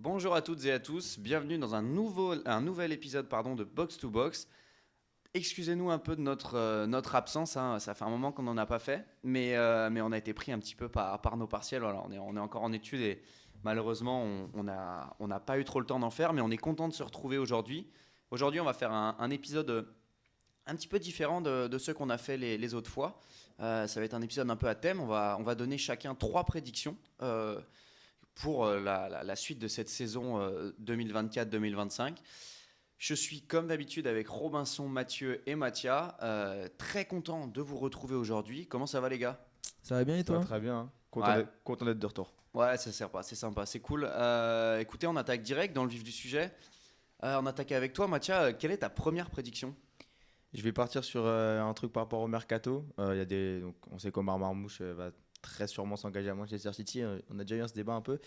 Bonjour à toutes et à tous, bienvenue dans un nouvel épisode de Box to Box. Excusez-nous un peu de notre absence, hein, ça fait un moment qu'on n'en a pas fait, mais on a été pris un petit peu par nos partiels. Voilà, on est encore en études et malheureusement on n'a pas eu trop le temps d'en faire, mais on est content de se retrouver aujourd'hui. Aujourd'hui on va faire un épisode un petit peu différent de ceux qu'on a fait les autres fois. Ça va être un épisode un peu à thème, on va donner chacun trois prédictions. Pour la suite de cette saison 2024-2025. Je suis comme d'habitude avec Robinson, Mathieu et Mathia. Très content de vous retrouver aujourd'hui. Comment ça va les gars? Ça va bien et Ça va toi? très bien, hein. Ouais, Content d'être de retour. ouais, ça sert pas, c'est sympa, c'est cool. Écoutez, on attaque direct dans le vif du sujet. On attaque avec toi Mathia. Quelle est ta première prédiction? Je vais partir sur un truc par rapport au mercato. Donc, on sait qu'Omar Marmouche va très sûrement s'engager à Manchester City. On a déjà eu ce débat un peu.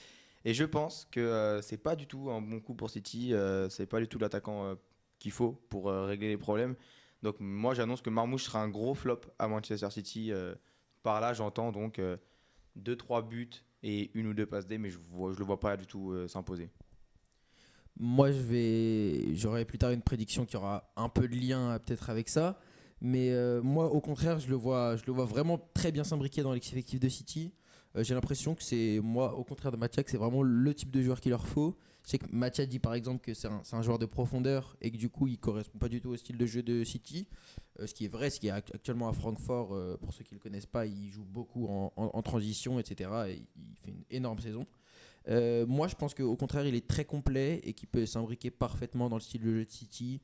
Et je pense que c'est pas du tout un bon coup pour City. C'est pas du tout l'attaquant qu'il faut pour régler les problèmes. Donc moi j'annonce que Marmouche sera un gros flop à Manchester City. Par là j'entends donc 2-3 buts et une ou deux passes D, mais je le vois pas du tout s'imposer. Moi, j'aurai plus tard une prédiction qui aura un peu de lien peut-être avec ça. Mais moi, au contraire, je le vois vraiment très bien s'imbriquer dans l'effectif de City. J'ai l'impression que c'est, moi, au contraire de Mathia, que c'est vraiment le type de joueur qu'il leur faut. Je sais que Mathia dit par exemple que c'est un joueur de profondeur et que du coup, il correspond pas du tout au style de jeu de City. Ce qui est vrai, ce qui est actuellement à Francfort, pour ceux qui le connaissent pas, il joue beaucoup en transition, etc. Et il fait une énorme saison. Moi, je pense qu'au contraire, il est très complet et qu'il peut s'imbriquer parfaitement dans le style de jeu de City.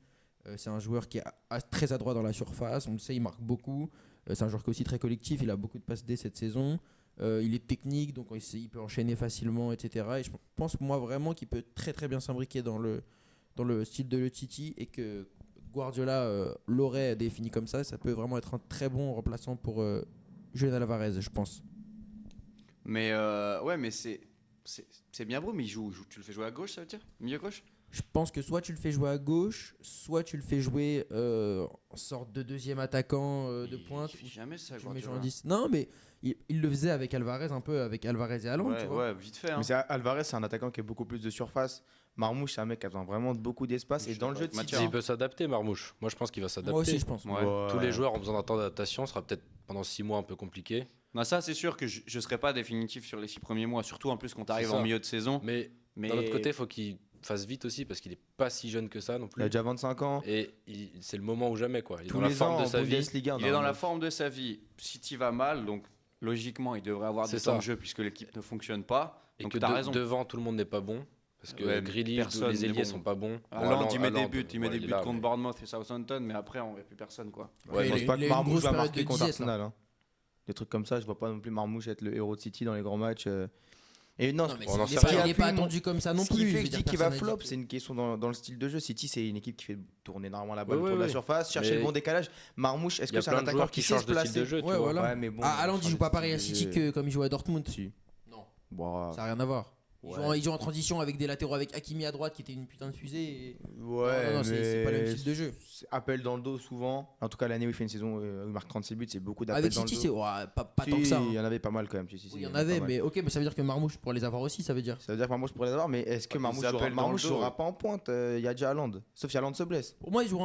C'est un joueur qui est très adroit dans la surface. On le sait, il marque beaucoup. C'est un joueur qui est aussi très collectif. Il a beaucoup de passes D cette saison. Il est technique, donc il peut enchaîner facilement, etc. Et je pense, moi, vraiment qu'il peut très très bien s'imbriquer dans le style de Le City et que Guardiola l'aurait défini comme ça. Ça peut vraiment être un très bon remplaçant pour Julian Alvarez, je pense. Mais ouais, mais c'est bien beau, mais tu le fais jouer à gauche, ça veut dire? Milieu gauche? Je pense que soit tu le fais jouer à gauche, soit tu le fais jouer en sorte de deuxième attaquant de pointe. Il fait jamais ça, Tu le mets jouer en Guardiola. 10. Non, mais il le faisait avec Alvarez, un peu avec Alvarez et Haaland, tu Ouais, vois. ouais, vite fait, hein. Mais Alvarez, c'est un attaquant qui a beaucoup plus de surface. Marmouche, c'est un mec qui a besoin vraiment de beaucoup d'espace. Je Et suis dans le d'accord jeu avec de Mathieu, City, Il peut s'adapter, Marmouche. Moi, je pense qu'il va s'adapter. Moi aussi, je pense. Ouais. Tous les joueurs ont besoin d'un temps d'adaptation. Ce sera peut-être pendant 6 mois un peu compliqué. Non, ça, c'est sûr que je ne serai pas définitif sur les 6 premiers mois, surtout en plus quand tu arrives C'est en ça. milieu de saison. Mais Mais d'un autre côté, il faut qu'il fasse vite aussi parce qu'il n'est pas si jeune que ça non il plus. a déjà 25 ans. Et c'est le moment ou jamais, quoi. Il est Tous dans la les forme ans de en sa vie. Bundesliga. il est dans la forme de sa vie. City va mal, donc logiquement, il devrait avoir C'est du temps ça. de jeu puisque l'équipe ne fonctionne pas. Et Donc que tu as raison. devant, tout le monde n'est pas bon. Parce que Ouais, Grealish, personne les n'est ailiers bon. sont pas bons. Haaland, il met des Haaland, buts, il met ouais, des il est buts là, contre mais- Bournemouth et Southampton, mais après, on ne plus personne, quoi. Ouais, Je pense il pas a que une Marmouche grosse va période marquer de contre disette, là. Arsenal, hein. Des trucs comme ça, je vois pas non plus Marmouche être le héros de City dans les grands matchs. Et non, Non, mais on en il sait n'est pas, rien. il est pas attendu comme ça non ce qui plus. fait Je que veux je dire, dis qu'il va personne n'a flop, dit c'est une question dans le style de jeu. City, c'est une équipe qui fait tourner énormément la balle Ouais, autour de la ouais. surface, chercher Mais le bon décalage. Marmouche, est-ce Il y a que c'est un plein de attaquant joueurs qui qui sait se changent de style placer? de jeu, tu Ouais, vois. voilà. Ouais, mais bon. Haaland, il joue pas pareil à changer de City style de que comme il joue à Dortmund. Si. Non, Bon, ça n'a rien à voir. Ouais. Il joue en transition avec des latéraux, avec Hakimi à droite qui était une putain de fusée. ouais, non, c'est pas le même style de jeu. c'est appel dans le dos souvent. En tout cas, l'année où il fait une saison où il marque 36 buts, c'est beaucoup d'appels Avec dans City, le c'est dos. ouais, pas Si, tant que ça. il y Hein. en avait pas mal quand même. Si, Oui, il y en a pas avait, mal. mais ok, mais ça veut dire que Marmouche pourrait les avoir aussi, ça veut dire. Ça veut dire que Marmouche pourrait les avoir, mais est-ce que Des Marmouche appels dans le dos, jouera ouais. pas en pointe? Il y a déjà Haaland. Sauf si Haaland se blesse. Pour moi, il joue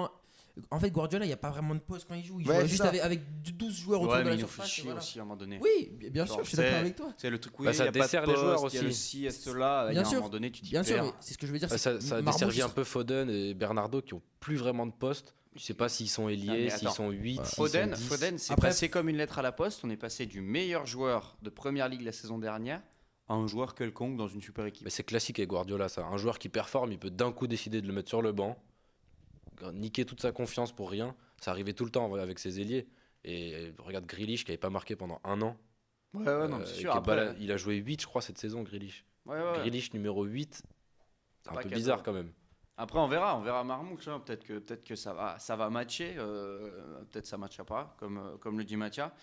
en fait, Guardiola, il n'y a pas vraiment de poste quand il joue. Il Ouais, joue c'est juste ça. avec 12 joueurs autour Ouais, de mais la il nous fait surface. Et chier voilà. aussi à un moment donné. Oui, bien sûr, Genre, je suis d'accord avec toi. C'est le truc, oui, Bah, il ça y a pas de dessert les joueurs poste, il y a aussi. le ci, là, il y Bien a un sûr. moment donné, tu t'y Bien sûr, perds. mais c'est ce que je veux dire. Ça, c'est ça a Marmouche, desservi un peu Foden et Bernardo qui ont plus vraiment de poste. Tu sais pas s'ils sont Ah, ailiers, mais s'ils attends. sont 8, s'ils Foden, sont 10. Foden, c'est Après- passé comme une lettre à la poste. On est passé du meilleur joueur de Première Ligue la saison dernière à un joueur quelconque dans une super équipe. Mais c'est classique avec Guardiola, ça. Un joueur qui performe, il peut d'un coup décider de le mettre sur le banc, niquer toute sa confiance pour rien. Ça arrivait tout le temps avec ses ailiers. Et regarde Grealish qui n'avait pas marqué pendant un an. Ouais, non, mais c'est Et sûr. qui est Après, il a joué 8, je crois, cette saison, Grealish. ouais, ouais. Grealish numéro 8, c'est Pas un peu cadeau. bizarre quand même. Après, on verra Marmouche. Hein. Peut-être que ça va matcher. Peut-être ça matchera pas, comme le dit Mathia.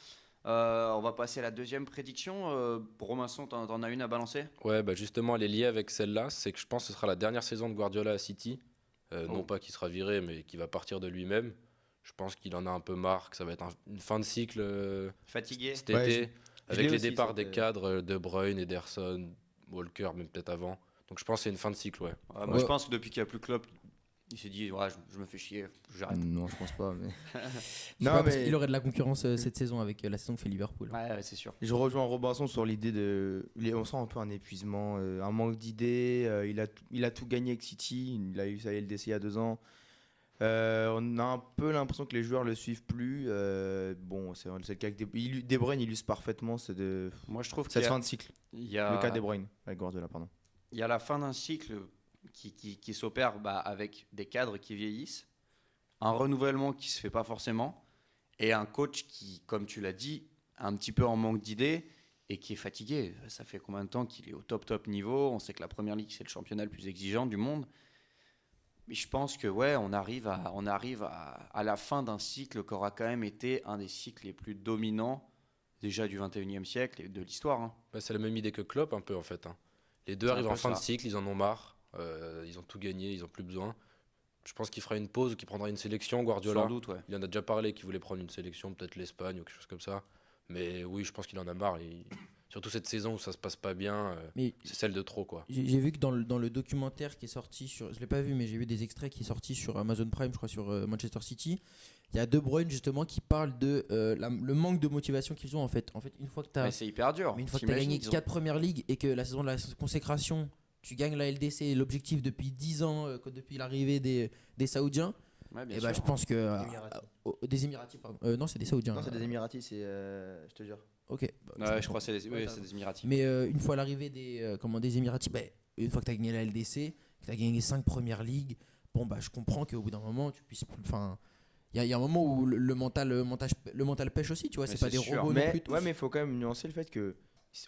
On va passer à la deuxième prédiction. Robinson, t'en as une à balancer? Ouais, bah justement, elle est liée avec celle-là. C'est que je pense que ce sera la dernière saison de Guardiola à City. Oh. Non pas qu'il sera viré, mais qu'il va partir de lui-même. Je pense qu'il en a un peu marre, que ça va être une fin de cycle Fatigué? cet Ouais, été, je avec l'ai les aussi, départs des cette, cadres De Bruyne, Ederson, Walker, même peut-être avant. Donc je pense que c'est une fin de cycle, ouais. Moi, Ouais. je pense que depuis qu'il n'y a plus Klopp, il s'est dit ouais, je me fais chier, j'arrête. Non, je pense pas. Mais... Je sais non, pas, parce mais qu'il aurait de la concurrence cette saison avec la saison que fait Liverpool. Ouais, c'est sûr. je rejoins Robinson sur l'idée de. On sent un peu un épuisement, un manque d'idées. Il a tout gagné avec City. Il a eu sa LDC il y a 2 ans. On a un peu l'impression que les joueurs le suivent plus. Bon, c'est le cas avec De Bruyne illustre parfaitement Moi, je trouve qu'il cette y a, fin de cycle. il y a- Le cas de Bruyne avec Guardiola, pardon. il y a la fin d'un cycle qui s'opère avec des cadres qui vieillissent, un renouvellement qui se fait pas forcément, et un coach qui, comme tu l'as dit, a un petit peu en manque d'idées et qui est fatigué. Ça fait combien de temps qu'il est au top niveau? On sait que la Première Ligue, c'est le championnat le plus exigeant du monde. Mais je pense que ouais, on arrive à la fin d'un cycle qui aura quand même été un des cycles les plus dominants déjà du 21e siècle et de l'histoire. Hein. Ouais, c'est la même idée que Klopp un peu en fait, hein. Les deux C'est un arrivent peu en fin de ça. cycle, ils en ont marre, ils ont tout gagné, ils ont plus besoin. Je pense qu'il fera une pause, qu'il prendra une sélection, Guardiola. Sans doute, ouais. Il en a déjà parlé qu'il voulait prendre une sélection, peut-être l'Espagne ou quelque chose comme ça. Mais oui, je pense qu'il en a marre. Surtout cette saison où ça se passe pas bien, Mais c'est celle de trop quoi. j'ai vu que dans le documentaire qui est sorti sur. Je l'ai pas vu, mais j'ai vu des extraits qui est sorti sur Amazon Prime, je crois, sur Manchester City. Il y a De Bruyne justement qui parle de le manque de motivation qu'ils ont en fait. En fait, une fois que tu as Mais c'est hyper dur. Mais une fois que tu as T'imagines, gagné 4 premières ligues et que la saison de la consécration, tu gagnes la LDC, l'objectif depuis 10 ans, depuis l'arrivée des Saoudiens, Ouais, bien et bah, sûr. je pense que. Émiratis. Des Émiratis, pardon. Non, c'est des Saoudiens. Non, c'est des Émiratis, je te jure. Ok. Bah, Ouais, je crois que c'est des, Ouais, c'est des Émiratis. Mais une fois l'arrivée des Émiratis, bah, une fois que tu as gagné la LDC, que tu as gagné 5 premières ligues, bon, bah, je comprends qu'au bout d'un moment, tu puisses plus. Enfin. Il y a un moment où le mental pêche aussi, tu vois, Mais c'est pas c'est des sûr. robots non Mais plus. tous. ouais, mais il faut quand même nuancer le fait que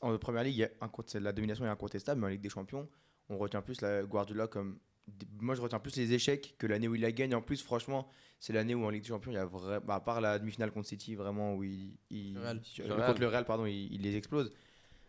en première ligue, la domination est incontestable, mais en Ligue des Champions, on retient plus la Guardiola comme. Moi, je retiens plus les échecs que l'année où il la gagne. En plus, franchement, c'est l'année où en Ligue des Champions, il y a à part la demi-finale contre City, vraiment où Le Real. contre le Real, pardon, il les explose.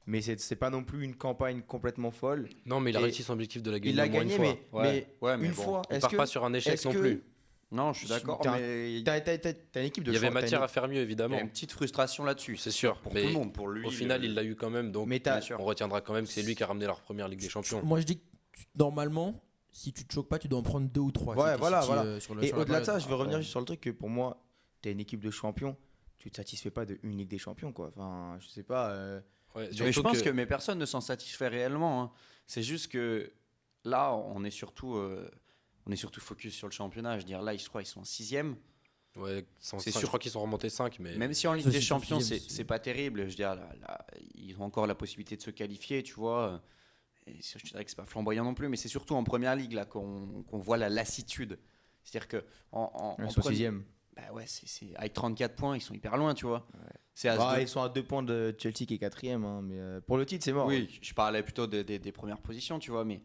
Mais c'est pas non plus une campagne complètement folle. Non, mais il a Et réussi son objectif de la gagner Il l'a au moins une gagné, fois. mais, Ouais. Ouais, mais une bon, fois. Il Est-ce part que pas sur un échec est-ce non que plus. Non, je suis d'accord, T'as- mais t'as une équipe de Il y avait champ- t'as matière une- à faire mieux il y évidemment. a une petite frustration là-dessus. C'est sûr, Pour mais tout le monde, pour lui. Au final, il l'a eu quand même, donc Mais Bien sûr. on retiendra quand même que c'est lui qui a ramené leur première Ligue des Champions. Moi, je dis que normalement, si tu te choques pas, tu dois en prendre 2 ou 3. Ouais, voilà. Sur Et sur la au-delà de ça, période. je veux revenir juste sur le truc que pour moi, t'es une équipe de champions, tu te satisfais pas de une Ligue des Champions, quoi. Enfin, je sais pas. Ouais, Mais je surtout pense que mais personne ne s'en satisfait réellement. Hein. C'est juste que là, on est surtout focus sur le championnat. Je veux dire, là, je crois qu'ils sont en 6e. ouais, C'est je sûr. crois qu'ils sont remontés 5, mais Même si en Ligue Ça, des c'est Champions, suffisant, c'est pas terrible. Je veux dire, là, ils ont encore la possibilité de se qualifier, tu vois. Et je dirais que c'est pas flamboyant non plus, mais c'est surtout en première ligue là qu'on voit la lassitude. C'est-à-dire que Ils sont premier- 6e. bah ouais, avec 34 points, ils sont hyper loin, tu vois. C'est à Ils sont à 2 points de Chelsea qui est 4e, hein, mais pour le titre, c'est mort. Oui, je parlais plutôt des premières positions, tu vois, mais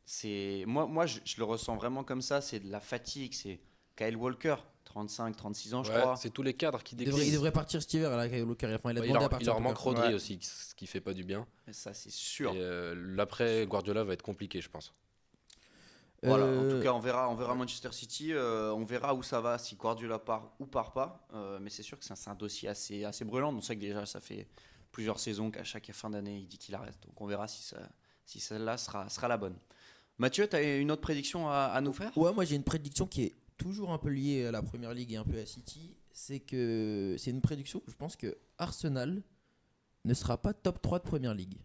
c'est moi je le ressens vraiment comme ça, c'est de la fatigue, c'est Kyle Walker, 35, 36 ans, je ouais, crois. c'est tous les cadres qui Il déclinent. devrait partir cet hiver, là, Kyle Walker. Enfin, il a Ouais, demandé à il partir. leur en tout manque cas. Rodri Ouais. aussi, ce qui fait pas du bien. Mais ça, c'est sûr. Et l'après Guardiola va être compliqué, je pense. Voilà, en Euh, tout cas, on verra Manchester City, on verra où ça va, si Guardiola part ou part pas. Mais c'est sûr que c'est un dossier assez brûlant. On sait que déjà, ça fait plusieurs saisons qu'à chaque fin d'année, il dit qu'il arrête. Donc on verra si celle-là sera la bonne. Mathieu, tu as une autre prédiction à nous faire? Ouais, moi j'ai une prédiction qui est toujours un peu liée à la Première Ligue et un peu à City. C'est une prédiction que je pense que Arsenal ne sera pas top 3 de Première Ligue.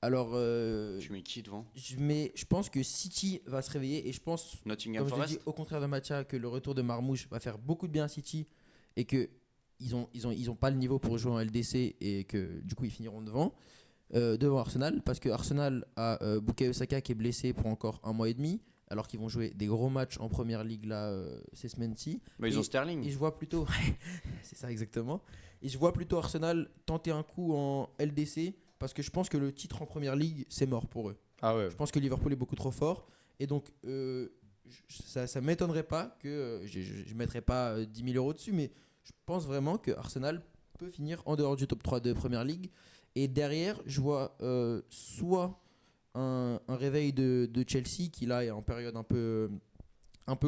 Alors, Tu mets qui devant? je pense que City va se réveiller et je pense, Nottingham comme je l'ai Forest? dit, au contraire de Mathia, que le retour de Marmouche va faire beaucoup de bien à City et que ils ont pas le niveau pour jouer en LDC et que du coup ils finiront devant Arsenal, parce que Arsenal a Bukayo Saka qui est blessé pour encore 1 mois et demi, alors qu'ils vont jouer des gros matchs en Première Ligue là ces semaines-ci. Mais ils ont Et Sterling. je vois plutôt, c'est ça exactement, et je vois plutôt Arsenal tenter un coup en LDC, parce que je pense que le titre en Première Ligue c'est mort pour eux. Ah ouais. Je pense que Liverpool est beaucoup trop fort, et donc ça m'étonnerait pas que je mettrais pas 10 000 euros dessus, mais je pense vraiment que Arsenal peut finir en dehors du top 3 de Première Ligue. Et derrière, je vois soit un réveil de Chelsea qui là est en période un peu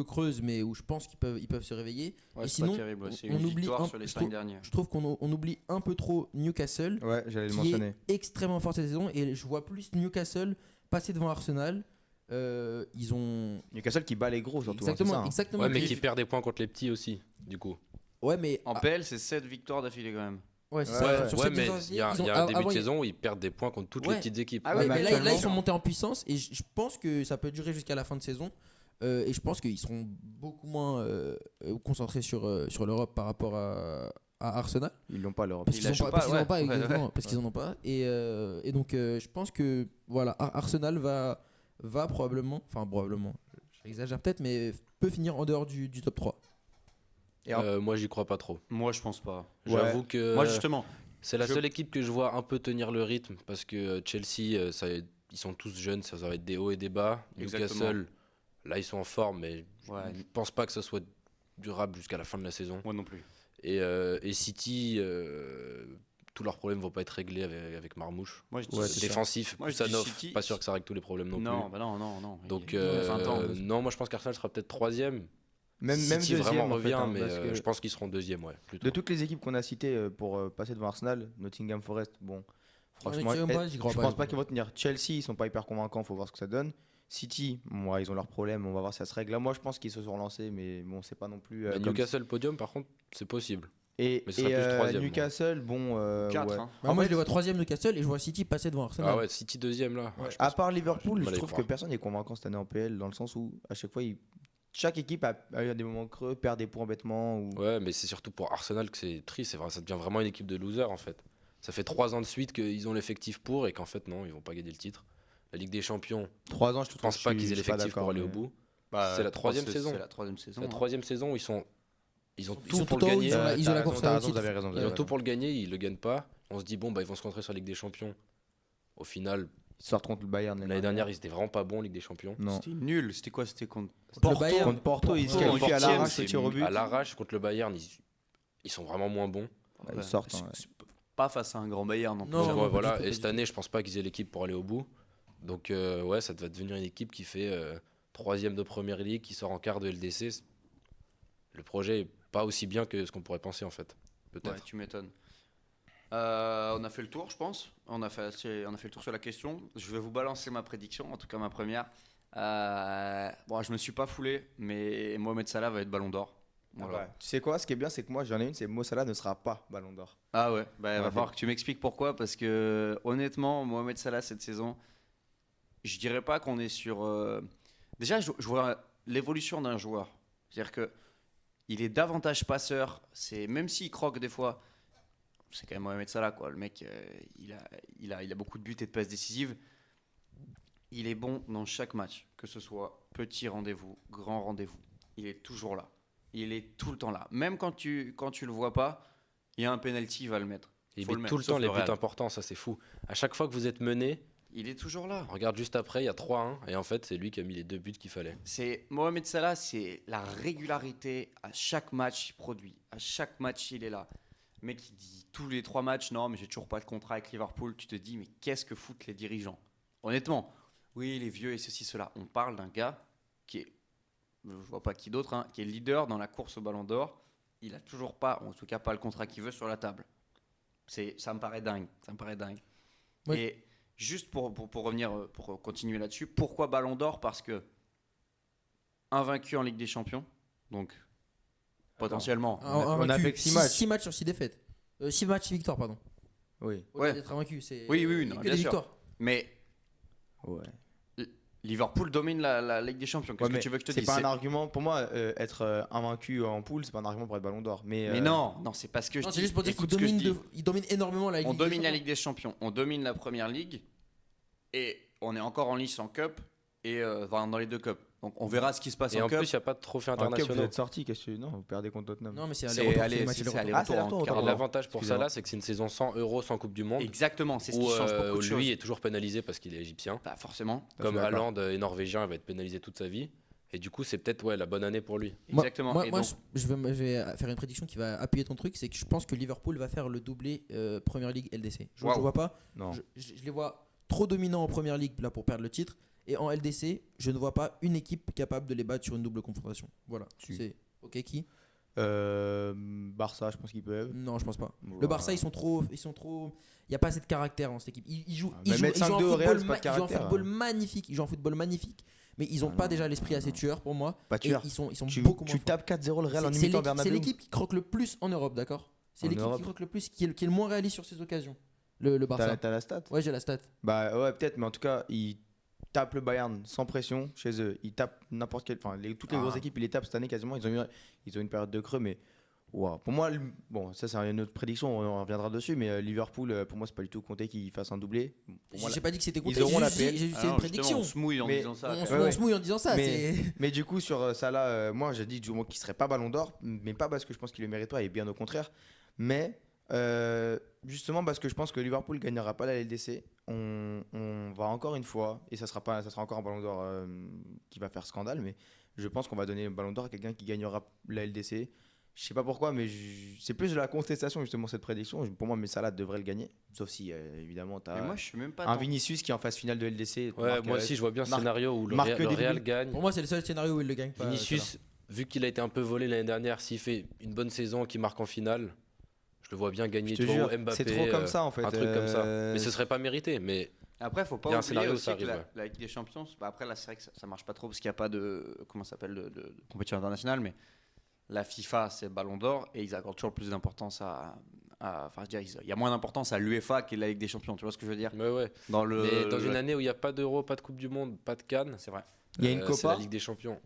creuse, mais où je pense qu'ils peuvent se réveiller. Ouais, Et c'est sinon, pas terrible. C'est on une oublie victoire un- sur les je 5 trouve- derniers. Je trouve qu'on oublie un peu trop Newcastle, Ouais, j'allais le qui mentionner. est extrêmement fort cette saison, et je vois plus Newcastle passer devant Arsenal. Ils ont. Newcastle qui bat les gros, surtout. Exactement. Ouais, mais Puis- qui perd des points contre les petits aussi, du coup. Ouais, mais. En PL, c'est 7 victoires d'affilée quand même. Ouais, c'est Ouais, ça. ouais. Sur Ouais, cette mais différence, il y a ils ont- un début avant, de ils- saison où ils perdent des points contre toutes Ouais. les petites équipes. Ah Ouais, oui, mais là, actuellement- ils sont montés en puissance et je pense que ça peut durer jusqu'à la fin de saison. Et je pense qu'ils seront beaucoup moins concentrés sur l'Europe par rapport à Arsenal. Ils l'ont pas l'Europe. Parce Ils qu'ils lâchent n'en ont pas, pas, ouais. Ouais, exactement, ouais. parce qu'ils en ont pas. Et donc, je pense que voilà, Arsenal va probablement, j'exagère peut-être, mais peut finir en dehors du top 3. Moi, j'y crois pas trop. Moi, je pense pas. J'avoue que Moi, justement, c'est la je- seule équipe que je vois un peu tenir le rythme parce que Chelsea, ils sont tous jeunes, ça va être des hauts et des bas. Exactement. Newcastle, là, ils sont en forme, mais Ouais. je pense pas que ce soit durable jusqu'à la fin de la saison. moi non plus. Et City, tous leurs problèmes vont pas être réglés avec Marmouche. Moi, je dis Ouais, c'est ça. Défensif, Moi, je dis Poussanov, City- pas sûr que ça règle tous les problèmes non, Non, plus. bah non. Donc, Il a 20 ans. non, moi je pense qu'Arsenal sera peut-être troisième. Même City deuxième, vraiment en fait, revient, hein, mais parce que je pense qu'ils seront deuxième, ouais. Plutôt. de toutes les équipes qu'on a citées pour passer devant Arsenal, Nottingham Forest, bon, franchement, Ouais, j'y crois je pas, pense j'y pas crois qu'ils vont tenir. Chelsea, ils sont pas hyper convaincants, faut voir ce que ça donne. City, bon, ouais, ils ont leurs problèmes, on va voir si ça se règle. Là, moi, je pense qu'ils se sont relancés, mais bon, c'est pas non plus. Bah, comme- Newcastle podium, par contre, c'est possible. Et, mais ce serait plus troisième, Newcastle, bon, 4, ouais. hein. Moi, je les vois 3ème Newcastle et je vois City passer devant Arsenal. Ah ouais, City deuxième là. Ouais, je À pense- part Liverpool, j'ai du mal je à y trouve que croire. personne n'est convaincant cette année en PL, dans le sens où à chaque fois, chaque équipe a eu des moments creux, perd des points bêtement. Ou... Ouais, mais c'est surtout pour Arsenal que c'est triste. C'est vrai, ça devient vraiment une équipe de losers en fait. Ça fait 3 ans de suite qu'ils ont l'effectif pour et qu'en fait, non, ils vont pas gagner le titre. La Ligue des Champions, 3 ans, je je pense pas qu'ils aient l'effectif pour aller au mais- bout. Bah, C'est la troisième c'est- saison. C'est la troisième saison. La hein. troisième saison où ils ont Ils tout sont pour tout le en haut, gagner. ils ont la- T'as la raison, course t'as au raison, titre. vous avez raison. vous Ils avez ont tout raison. pour le gagner, ils le gagnent pas. On se dit bon bah ils vont se concentrer sur la Ligue des Champions. Au final, Ils sortent contre le Bayern l'année dernière ils étaient vraiment pas bons en Ligue des Champions. Non. C'était nul. C'était quoi? C'était contre Le Bayern. Contre Porto, ils se Porto, qualifient à en l'arrache huitième, au tir au but. À l'arrache contre le Bayern, ils sont vraiment moins bons. Bah, ils sortent, hein, C'est pas face à un grand Bayern non plus. Non, Donc, non, ouais, pas voilà. du tout, pas Et du cette tout. année, je pense pas qu'ils aient l'équipe pour aller au bout. Donc ouais, ça va devenir une équipe qui fait troisième de Première Ligue, qui sort en quart de LDC. Le projet est pas aussi bien que ce qu'on pourrait penser en fait. Ouais, Peut-être. tu m'étonnes. On a fait le tour, je pense. On a fait le tour sur la question. Je vais vous balancer ma prédiction, en tout cas ma première. Bon, je me suis pas foulé, mais Mohamed Salah va être Ballon d'Or. Voilà. Ouais. Tu sais quoi, ce qui est bien, c'est que moi j'en ai une, c'est Mo Salah ne sera pas Ballon d'Or. Ah ouais, bah, il va Ouais. falloir que tu m'expliques pourquoi, parce que honnêtement, Mohamed Salah cette saison, je dirais pas qu'on est sur. Déjà, je vois l'évolution d'un joueur. C'est-à-dire que il est davantage passeur. C'est même s'il croque des fois, c'est quand même Mohamed Salah quoi. Le mec, il a beaucoup de buts et de passes décisives. Il est bon dans chaque match, que ce soit petit rendez-vous, grand rendez-vous. Il est toujours là. Il est tout le temps là. Même quand tu le vois pas, il y a un penalty, il va le mettre. Il Faut le met mettre, tout le sauf temps les le buts Real. importants, ça c'est fou. À chaque fois que vous êtes mené, Il est toujours là. regarde juste après, il y a 3-1 et en fait c'est lui qui a mis les 2 buts qu'il fallait. C'est Mohamed Salah, c'est la régularité. À chaque match, il produit. À chaque match, il est là. Le mec, il dit tous les 3 matchs, non, mais j'ai toujours pas de contrat avec Liverpool. Tu te dis, mais qu'est-ce que foutent les dirigeants? Honnêtement, oui, les vieux et ceci, cela. On parle d'un gars qui est, je vois pas qui d'autre, hein, qui est leader dans la course au Ballon d'Or. Il a toujours pas, en tout cas pas le contrat qu'il veut sur la table. Ça me paraît dingue. Ça me paraît dingue. Ouais. Et juste pour revenir, pour continuer là-dessus, pourquoi Ballon d'Or? Parce que invaincu en Ligue des Champions, donc potentiellement. On a fait que 6 matchs. Sur 6 défaites. 6 match, 6 victoires, pardon. Oui. Au-delà Ouais. d'être invaincu, c'est. Oui, oui, il y a non, que bien des sûr. victoires. Mais Ouais. Liverpool domine la Ligue des Champions. Qu'est-ce Ouais, que mais tu veux que je te c'est dise? pas un argument pour moi être invaincu en poule, c'est pas un argument pour être Ballon d'Or. Mais non, c'est parce que je Non, dis. c'est juste pour dire qu'il écoute ce que je domine, dis. il domine énormément la Ligue On des domine la Champions. Ligue des Champions, on domine la Première Ligue et on est encore en lice en Cup et dans les 2 Cups. Donc on verra ce qui se passe Et en en Cup. plus, il n'y a pas de trophées en Cup, vous internationaux. êtes sorti, qu'est-ce que non, vous perdez contre Tottenham. Non, mais c'est C'est aller-retour. aller- c'est le match c'est aller-retour. aller-retour c'est en aller-retour, quart Et de- l'avantage pour Excusez-moi. Salah, c'est que c'est une saison sans euro, sans Coupe du Monde. Exactement, c'est ce Où qui change beaucoup de choses. lui est toujours pénalisé parce qu'il est égyptien. Bah, forcément. Je Comme suis d'accord. Haaland est norvégien, il va être pénalisé toute sa vie. Et du coup, c'est peut-être la bonne année pour lui. Exactement. Moi, Et moi, donc- je vais faire une prédiction qui va appuyer ton truc, c'est que je pense que Liverpool va faire le doublé Première Ligue LDC. Je Waouh. vois pas. Non. Je les vois trop dominants en Première Ligue là pour perdre le titre. Et en LDC, je ne vois pas une équipe capable de les battre sur une double confrontation. Voilà. Si. C'est ok qui Barça, je pense qu'ils peuvent. Non, je pense pas. Le Voilà. Barça, ils sont trop. Il n'y a pas assez de caractère dans cette équipe. Ils jouent, Mais mettre 5-2 au Real, c'est pas de ils jouent un caractère. football magnifique. Ils jouent un football magnifique. Mais ils n'ont Ah pas non, déjà l'esprit assez tueur pour moi. Pas Et tueur. ils sont Tu, beaucoup moins tu forts. tapes 4-0 le Real en C'est imitant l'équipe- c'est Bernabeu. l'équipe qui croque le plus en Europe, d'accord? C'est En l'équipe Europe. qui croque le plus, qui est le moins réaliste sur ses occasions. Le Barça. T'as la stat? Ouais, j'ai la stat. Bah ouais, peut-être, mais en tout cas, ils tapent le Bayern sans pression chez eux. Ils tapent n'importe quelle. Enfin, toutes les grosses équipes, ils les tapent cette année quasiment. Ils ont eu une période de creux, mais. Waouh. Pour moi, bon, ça c'est une autre prédiction, on reviendra dessus, mais Liverpool, pour moi, c'est pas du tout compté qu'ils fassent un doublé. Pour moi, J'ai pas dit que c'était compté. ils auront la j'ai PL. juste- Ah C'est non, une justement, prédiction. on se mouille en Mais disant ça. On quand se même. ouais. on se mouille en disant ça. Mais- c'est- Mais du coup, sur Salah, moi j'ai dit du moins qu'il serait pas ballon d'or, mais pas parce que je pense qu'il le mérite pas, et bien au contraire. Mais justement parce que je pense que Liverpool gagnera pas la LDC. On va encore une fois, et ça sera encore un ballon d'or qui va faire scandale, mais je pense qu'on va donner le ballon d'or à quelqu'un qui gagnera la LDC. Je sais pas pourquoi, mais c'est plus de la contestation justement cette prédiction. Pour moi, mais Salah devrait le gagner, sauf si évidemment tu Mais as moi, je suis même pas. un Vinicius qui est en phase finale de LDC. Ouais, marque, moi aussi, je vois bien le marque- scénario où le marque Real, que le des Real buts. gagne. Pour moi, c'est le seul scénario où il le gagne pas. Vinicius, vu qu'il a été un peu volé l'année dernière, s'il fait une bonne saison, qu'il marque en finale, je le vois bien gagner. Je te tu vois, jure, ou Mbappé, c'est trop comme ça en fait. un truc comme ça. Mais ce serait pas mérité. Mais Après, faut pas Il y a un oublier scénario où aussi ça que arrive, ouais. la Ligue des Champions, bah après là c'est vrai que ça marche pas trop parce qu'il n'y a pas de comment ça s'appelle de compétition internationale, mais la FIFA c'est Ballon d'Or et ils accordent toujours plus d'importance enfin je veux dire, il y a moins d'importance à l'UEFA qu'est la Ligue des Champions, tu vois ce que je veux dire? ouais. Mais dans une année où il n'y a pas d'Euro, pas de Coupe du Monde, pas de Cannes, C'est vrai. Il y a une c'est Copa. la Ligue des Champions.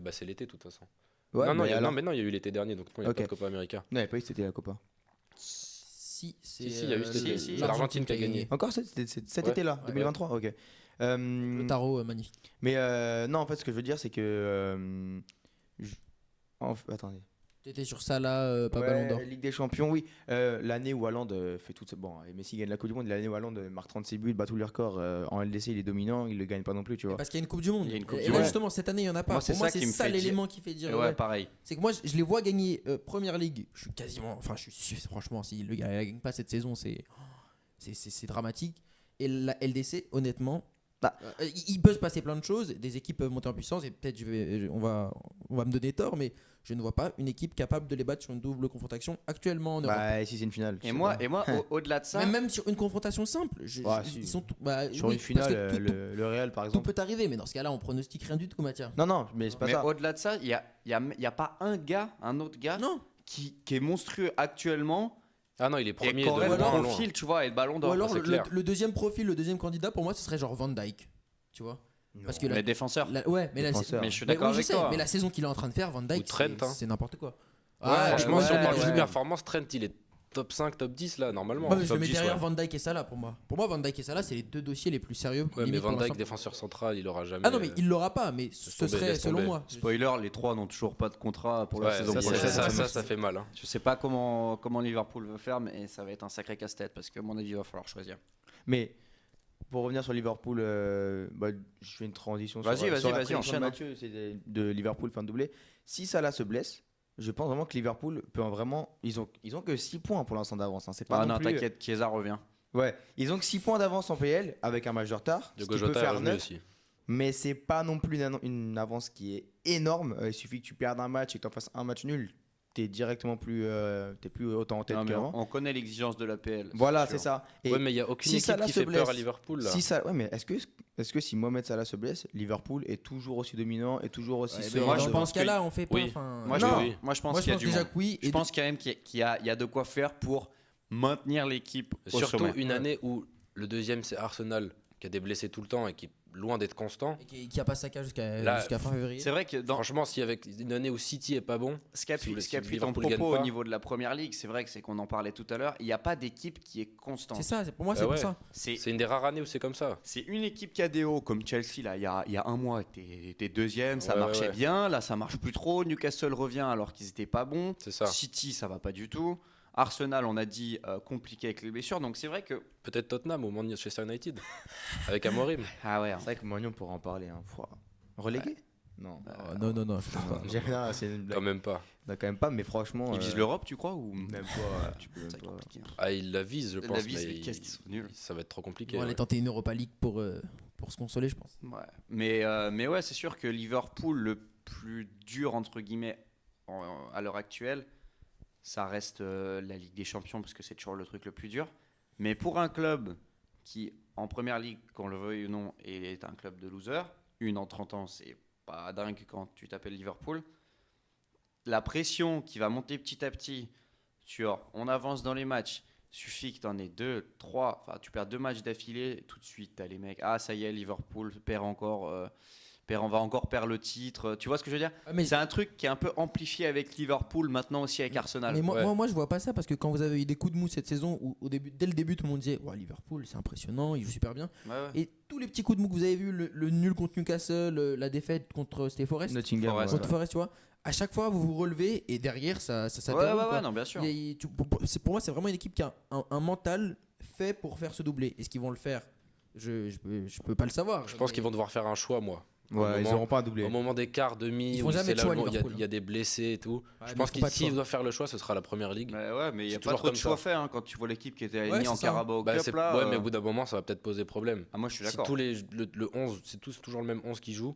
Bah, c'est l'été de toute façon. Ouais, non, mais alors- non, il y a eu l'été dernier, donc non, il n'y a Ok. pas de Copa América. Non, il n'y avait pas eu, c'était la Copa. Si, Si, il y a eu cet été. si, C'est l'Argentine qui a gagné. Encore cet Ouais. été-là, Ouais. 2023. Ok. Le tarot, magnifique. Mais non, en fait, ce que je veux dire, c'est que. Attendez. T'étais sur ça là, pas Ouais, ballon d'or. Ligue des Champions, oui. L'année où Haaland fait tout ça. Bon, et Messi gagne la Coupe du Monde. L'année où Haaland marque 36 buts, bat tous les records. En LDC, il est dominant, il le gagne pas non plus, tu vois. Parce qu'il y a une Coupe du Monde. Il y a une Coupe Et du là, Monde. justement, cette année, il n'y en a pas. Moi, c'est Pour moi, ça c'est qui me ça fait dire- l'élément qui fait dire. Ouais, ouais. pareil. C'est que moi, je les vois gagner Première Ligue. Je suis quasiment. Enfin, je suis franchement, si le gars ne gagne pas cette saison, c'est dramatique. Et la LDC, honnêtement, il peut se passer plein de choses. Des équipes peuvent monter en puissance et peut-être on va me donner tort, mais je ne vois pas une équipe capable de les battre sur une double confrontation actuellement en Europe. Bah, et si c'est une finale. je Et sais moi, pas. au-delà de ça, Même sur une confrontation simple, si. ils sont Sur oui, une finale, parce que le Real par tout exemple. peut arriver, mais dans ce cas-là, on pronostique rien du tout, Mathieu. Non, mais c'est pas mais ça. au-delà de ça, il y a pas un autre gars Non. qui est monstrueux actuellement Ah non, il est et premier qui aurait de le loin, loin. profil, tu vois, et le Ballon Ou d'Or. alors c'est clair. le deuxième profil, le deuxième candidat, pour moi, ce serait genre Van Dyke. Tu vois? Parce que Les défenseurs. ouais, mais Défenseur. Mais je suis mais d'accord oui, je avec sais, toi. mais la saison qu'il est en train de faire, Van Dyke, Ou Trent, hein. c'est n'importe quoi. Franchement, si on parle juste de ouais. performance, Trent, il est top 5, top 10 là, normalement. Ouais, mais je top le mets 10, derrière ouais. Van Dyke et Salah pour moi. Pour moi, Van Dyke et Salah, c'est les deux dossiers les plus sérieux. Ouais, mais limite, Van pour Dijk, l'instant. défenseur central, il aura jamais. Ah non, mais il l'aura pas, mais ce tomber, serait laisse selon tomber. moi. Spoiler, les trois n'ont toujours pas de contrat pour la Ouais, saison ça, prochaine. ça fait mal. Hein. Je sais pas comment Liverpool veut faire, mais ça va être un sacré casse-tête parce que, à mon avis, il va falloir choisir. Mais pour revenir sur Liverpool, je fais une transition Vas-y, sur, vas-y, sur la vas-y, prédiction de enchaîne, Mathieu, c'est de Liverpool fin de doublé. Si Salah se blesse, je pense vraiment que Liverpool peut vraiment. Ils ont que 6 points pour l'instant d'avance. Hein. C'est pas Ah non non, plus. t'inquiète, Chiesa revient. Ouais, ils ont que 6 points d'avance en PL avec un match de retard. Ce Diogo qui peut Jota est faire revenu 9, aussi. mais c'est pas non plus une avance qui est énorme. Il suffit que tu perdes un match et que tu en fasses un match nul. T'es directement t'es plus autant en tête Non, mais qu'avant. on connaît l'exigence de l'APL. Voilà, c'est ça. Et Ouais, mais il n'y a aucune si équipe Salah qui se fait peur à blesse, Liverpool là. Si ça, ouais, mais est-ce que si Mohamed Salah se blesse, Liverpool est toujours aussi dominant et toujours aussi Ouais, serein moi, mais je dans pense ce cas-là, que- on fait pas. oui. enfin, Moi, Non. moi, je pense Moi, je qu'il y a pense du déjà monde. que oui. Je pense quand même qu'il y a de quoi faire pour maintenir l'équipe au Surtout sommet. une année où le deuxième c'est Arsenal qui a des blessés tout le temps et qui est loin d'être constant. Et qui a pas sa cage Là, jusqu'à fin février. C'est vrai que dans Franchement, si avec une année où City est pas bon, ce qu'appuie si ton Liverpool gagne propos au pas- niveau de la première ligue, c'est vrai que c'est qu'on en parlait tout à l'heure, il n'y a pas d'équipe qui est constante. C'est ça, pour moi, Ah c'est pour ouais. ça. c'est une des rares années où c'est comme ça. C'est une équipe qui a des hauts, comme Chelsea, là, il y a un mois, était deuxième, ça Ouais, marchait ouais. bien. Là, ça marche plus trop. Newcastle revient alors qu'ils n'étaient pas bons. C'est ça. City, ça va pas du tout. Arsenal, on a dit compliqué avec les blessures. Donc c'est vrai que. Peut-être Tottenham au Manchester United avec Amorim. Ah ouais. C'est vrai que Mourinho pourra en parler. Hein. Relégué Non. Non, je pense pas. Non, c'est une blague. Quand même pas. Non, quand même pas, mais franchement. Ils visent l'Europe, tu crois ou... Même pas. Tu peux même même pas. pas. Compliqué, hein. Ah, il la vise, je La pense. vise, mais mais qu'est-ce qu'ils sont nuls. Ça va être trop compliqué. On va aller ouais. tenter une Europa League pour se consoler, je pense. Ouais. Mais ouais, c'est sûr que Liverpool, le plus dur, entre guillemets, à l'heure actuelle, ça reste la Ligue des Champions parce que c'est toujours le truc le plus dur. Mais pour un club qui, en première ligue, qu'on le veuille ou non, est un club de losers, une en 30 ans, c'est pas dingue quand tu t'appelles Liverpool. La pression qui va monter petit à petit sur on avance dans les matchs, suffit que tu en aies 2, 3, enfin tu perds 2 matchs d'affilée, tout de suite tu as les mecs, ah ça y est, Liverpool on va encore perdre le titre. Tu vois ce que je veux dire? Mais C'est un truc qui est un peu amplifié avec Liverpool, maintenant aussi avec Arsenal. Mais moi, Ouais. moi, je vois pas ça parce que quand vous avez eu des coups de mou cette saison, où dès le début, tout le monde disait ouais, Liverpool, c'est impressionnant, il joue super bien. Ouais, ouais. Et tous les petits coups de mou que vous avez vus, le nul contre Newcastle, la défaite contre Stay Forest, Nottingham, Forest, ouais. contre Forest, tu vois, à chaque fois, vous vous relevez et derrière, ça Ouais, déroule, ouais, quoi. ouais, non, bien sûr. Pour moi, c'est vraiment une équipe qui a un mental fait pour faire se doubler. Est-ce qu'ils vont le faire? Je peux pas le savoir. Je pense qu'ils vont devoir faire un choix, moi. Ouais, ils n'auront pas un doublé. Au moment des quarts, demi, Ils font où jamais c'est de là choix, où il y a- Liverpool. il y a des blessés et tout. Ouais, Je mais pense ils font qu'ils pas de s'ils choix. doivent faire le choix, ce sera la première ligue. Ouais, mais il n'y a C'est pas toujours trop de comme choix ça. fait quand tu vois l'équipe qui était Ouais, alignée en c'est ça. Carabao Bah, Cup. Là, ouais, mais au bout d'un moment, ça va peut-être poser problème. Ah, moi je suis Si d'accord. tous le 11, c'est tous toujours le même 11 qui joue,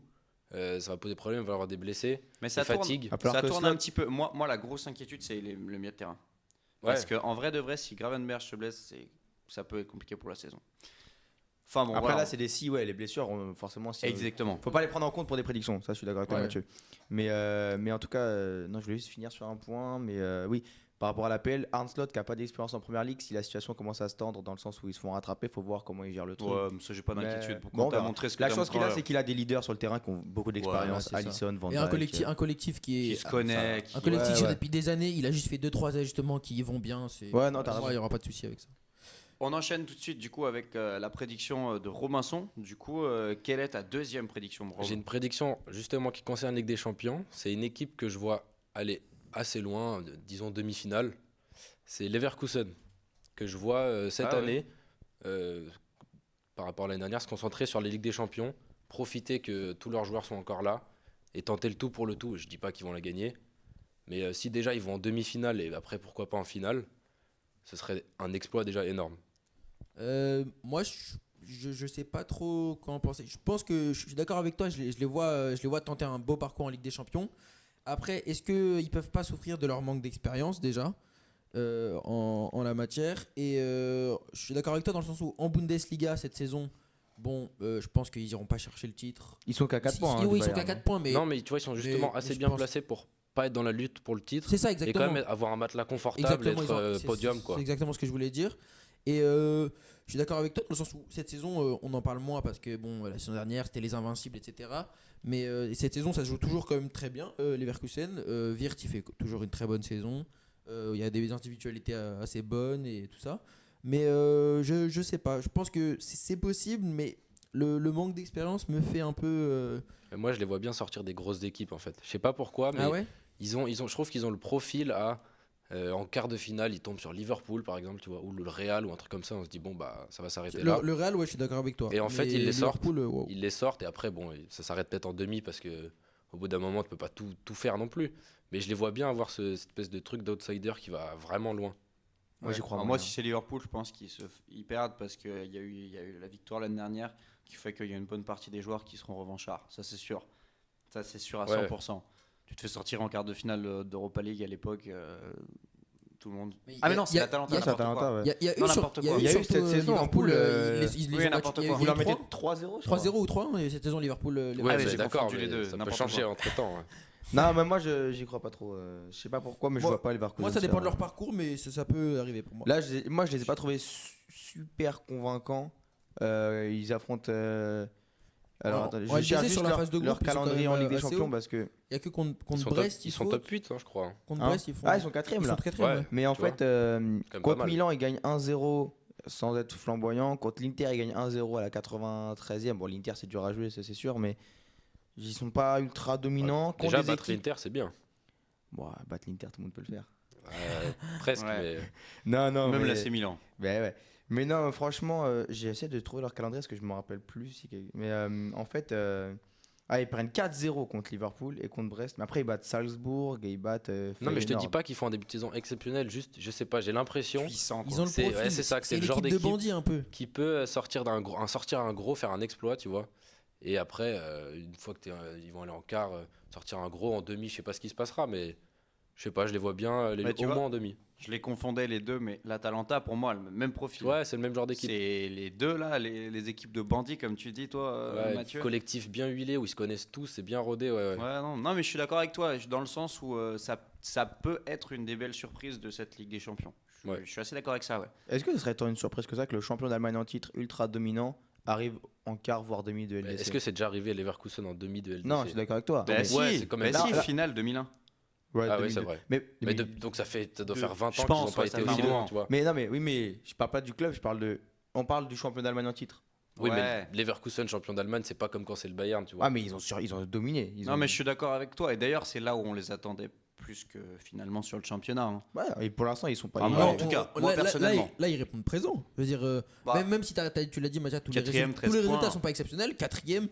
ça va poser problème, il va y avoir des blessés, Mais ça des tourne, fatigues. Va falloir ça que tourne Slot- un petit peu. Moi, la grosse inquiétude, c'est le milieu de terrain. Ouais. Parce qu'en vrai de vrai, si Gravenberch se blesse, ça peut être compliqué pour la saison. Enfin bon, Après voilà. là, c'est des si, ouais, les blessures, forcément. Si, Exactement. faut pas les prendre en compte pour des prédictions, ça je suis d'accord avec toi, Ouais. Mathieu. Mais en tout cas, non, je voulais juste finir sur un point, mais oui, par rapport à l'APL, Arne Slot qui n'a pas d'expérience en première ligue, si la situation commence à se tendre dans le sens où ils se font rattraper, il faut voir comment il gère le truc. Ouais, mais ça, j'ai pas Mais- d'inquiétude. bon, Quand on t'as verra. montré ce que La t'as chose qu'il montré, a, c'est qu'il a des leaders sur le terrain qui ont beaucoup d'expérience, c'est ça. Alisson, Van Et Dijk. un collectif qui est. qui se connaît. Un collectif Ouais, ouais. depuis des années, il a juste fait 2-3 ajustements qui y vont bien. Ouais, non, t'as Pour moi, raison. il n'y aura pas de souci avec ça. On enchaîne tout de suite du coup avec la prédiction de Robinson. Du coup, quelle est ta deuxième prédiction, Rob? J'ai une prédiction justement qui concerne Ligue des Champions. C'est une équipe que je vois aller assez loin, disons demi-finale. C'est Leverkusen que je vois cette Ah ouais. année, par rapport à l'année dernière, se concentrer sur les Ligues des Champions, profiter que tous leurs joueurs sont encore là et tenter le tout pour le tout. Je dis pas qu'ils vont la gagner, mais si déjà ils vont en demi-finale et après pourquoi pas en finale, ce serait un exploit déjà énorme. Moi, je sais pas trop quoi en penser. Je pense que je suis d'accord avec toi. Je les vois tenter un beau parcours en Ligue des Champions. Après, est-ce qu'ils peuvent pas souffrir de leur manque d'expérience déjà en la matière? Et je suis d'accord avec toi dans le sens où en Bundesliga cette saison, bon, je pense qu'ils iront pas chercher le titre. Ils sont qu'à 4 points. hein, Oui, du ils sont Bayern. qu'à 4 points, mais Non, mais tu vois, ils sont justement mais assez je bien pense- placés pour pas être dans la lutte pour le titre c'est ça et exactement. quand même avoir un matelas confortable, Exactement, être podium quoi. C'est exactement ce que je voulais dire. Et je suis d'accord avec toi dans le sens où cette saison, on en parle moins parce que bon, la saison dernière, c'était les Invincibles, etc. Mais cette saison, ça se joue toujours quand même très bien, Leverkusen. Wirtz, il fait toujours une très bonne saison. Il y a des individualités assez bonnes et tout ça. Mais je sais pas. Je pense que c'est possible, mais le manque d'expérience me fait un peu. Et moi, je les vois bien sortir des grosses équipes en fait. Je sais pas pourquoi, mais Ah ouais? je trouve qu'ils ont le profil à en quart de finale, ils tombent sur Liverpool par exemple, tu vois, ou le Real ou un truc comme ça. On se dit bon bah ça va s'arrêter là. Le Real, ouais, je suis d'accord avec toi. Et en fait, Mais ils les sortent. Liverpool, wow. Ils les sortent et après bon, ça s'arrête peut-être en demi parce que au bout d'un moment, tu peux pas tout faire non plus. Mais je les vois bien avoir cette espèce de truc d'outsider qui va vraiment loin. Moi, j'y crois Alors moyen. moi, si c'est Liverpool, je pense qu'ils perdent parce qu'il y a eu la victoire l'année dernière qui fait qu'il y a une bonne partie des joueurs qui seront revanchards. Ça, c'est sûr. Ça, c'est sûr à Ouais. 100%. Tu te fais sortir en quart de finale d'Europa League à l'époque. Tout le monde. Mais Ah, mais y a- non, y c'est a- l'Atalanta. y a- Ouais, c'est n'importe quoi. Atalanta, ouais. Il y a eu Non, sur- n'importe il y a quoi. eu Il y a eu surtout, cette saison, en Liverpool, poule, ils les oui, ont n'importe battus. quoi. Vous leur mettez eu 3-0 je 3-0 crois. ou 3 cette saison Liverpool. Ouais, mais mais j'ai d'accord, confondu les mais deux, ça peut n'importe changer quoi. entre temps. Non, mais moi, j'y crois pas trop. Je sais pas pourquoi, mais je Moi- vois pas les Leverkusen. Moi, ça dépend de faire, leur parcours, mais ça peut arriver pour moi. Là, moi, je les ai pas trouvés super convaincants. Ils affrontent. Alors, On- attendez, on je va le cherche baser juste sur la phase de leur groupe, ils sont calendrier quand en même Ligue des assez Champions haut. parce que. Il y a que contre Ils sont Brest, ils sont top 8, hein, je crois. Contre Hein Brest, ils font. Ah, ils sont 4ème ils là. sont 4e. Ouais. Ouais. Mais en Tu vois. fait, même pas contre mal. Milan, ils gagnent 1-0 sans être flamboyant. Contre l'Inter, ils gagnent 1-0 à la 93e. Bon, l'Inter, c'est dur à jouer, ça c'est sûr, mais ils sont pas ultra dominants. Contre Déjà, des battre équipes- l'Inter, c'est bien. Bon, battre l'Inter, tout le monde peut le faire. Presque, Ouais. mais Non, Même mais... l'AC Milan. Ouais. Mais non, franchement, j'ai essayé de trouver leur calendrier parce que je me rappelle plus. Mais en fait, ils prennent 4-0 contre Liverpool et contre Brest. Mais après, ils battent Salzbourg et ils battent. non, mais je te dis Feyenoord. pas qu'ils font un début de saison exceptionnel. Juste, je sais pas, j'ai l'impression Puissant. Ils ont le C'est- profil. ouais, c'est ça, que c'est le genre l'équipe de d'équipe bandits un peu. qui peut sortir sortir un gros, faire un exploit, tu vois. Et après, une fois que ils vont aller en quart, sortir un gros en demi, je sais pas ce qui se passera, mais Je sais pas, je les vois bien Ouais, tu au vois. moins en demi. Je les confondais les deux, mais l'Atalanta, pour moi, le même profil. Ouais, c'est le même genre d'équipe. C'est les deux là, les équipes de bandits, comme tu dis, toi, Ouais, Mathieu. collectif bien huilé où ils se connaissent tous, c'est bien rodé. Ouais. Ouais, non, mais je suis d'accord avec toi, dans le sens où ça peut être une des belles surprises de cette Ligue des Champions. Ouais. Je suis assez d'accord avec ça, ouais. Est-ce que ce serait tant une surprise que ça que le champion d'Allemagne en titre ultra dominant arrive en quart voire demi de LDC? Est-ce que c'est déjà arrivé à Leverkusen en demi de LDC? Non, je suis d'accord avec toi. Bah mais- si, ouais, c'est quand même bah si, là. finale 2001. Ouais, Ah oui, 2002. c'est vrai. Mais, Donc ça doit faire 20 ans je qu'ils pense, n'ont pas ouais, ça été fait aussi un loin, moment. tu vois. non, mais oui, mais je parle pas du club, on parle du champion d'Allemagne en titre. Oui, Ouais. mais Leverkusen, champion d'Allemagne, c'est pas comme quand c'est le Bayern, tu vois. Ah, mais ils ont dominé. Non, mais je suis d'accord avec toi. Et d'ailleurs, c'est là où on les attendait plus que finalement sur le championnat. Hein. Ouais, et pour l'instant, ils sont pas. Ah, ils- moi, en Non, tout cas, moi, personnellement. Là, ils répondent présent. Je veux dire, Bah, même si tu l'as dit, Mathias, tous les quatrième, résultats 13 ne points. sont pas exceptionnels. Quatrième,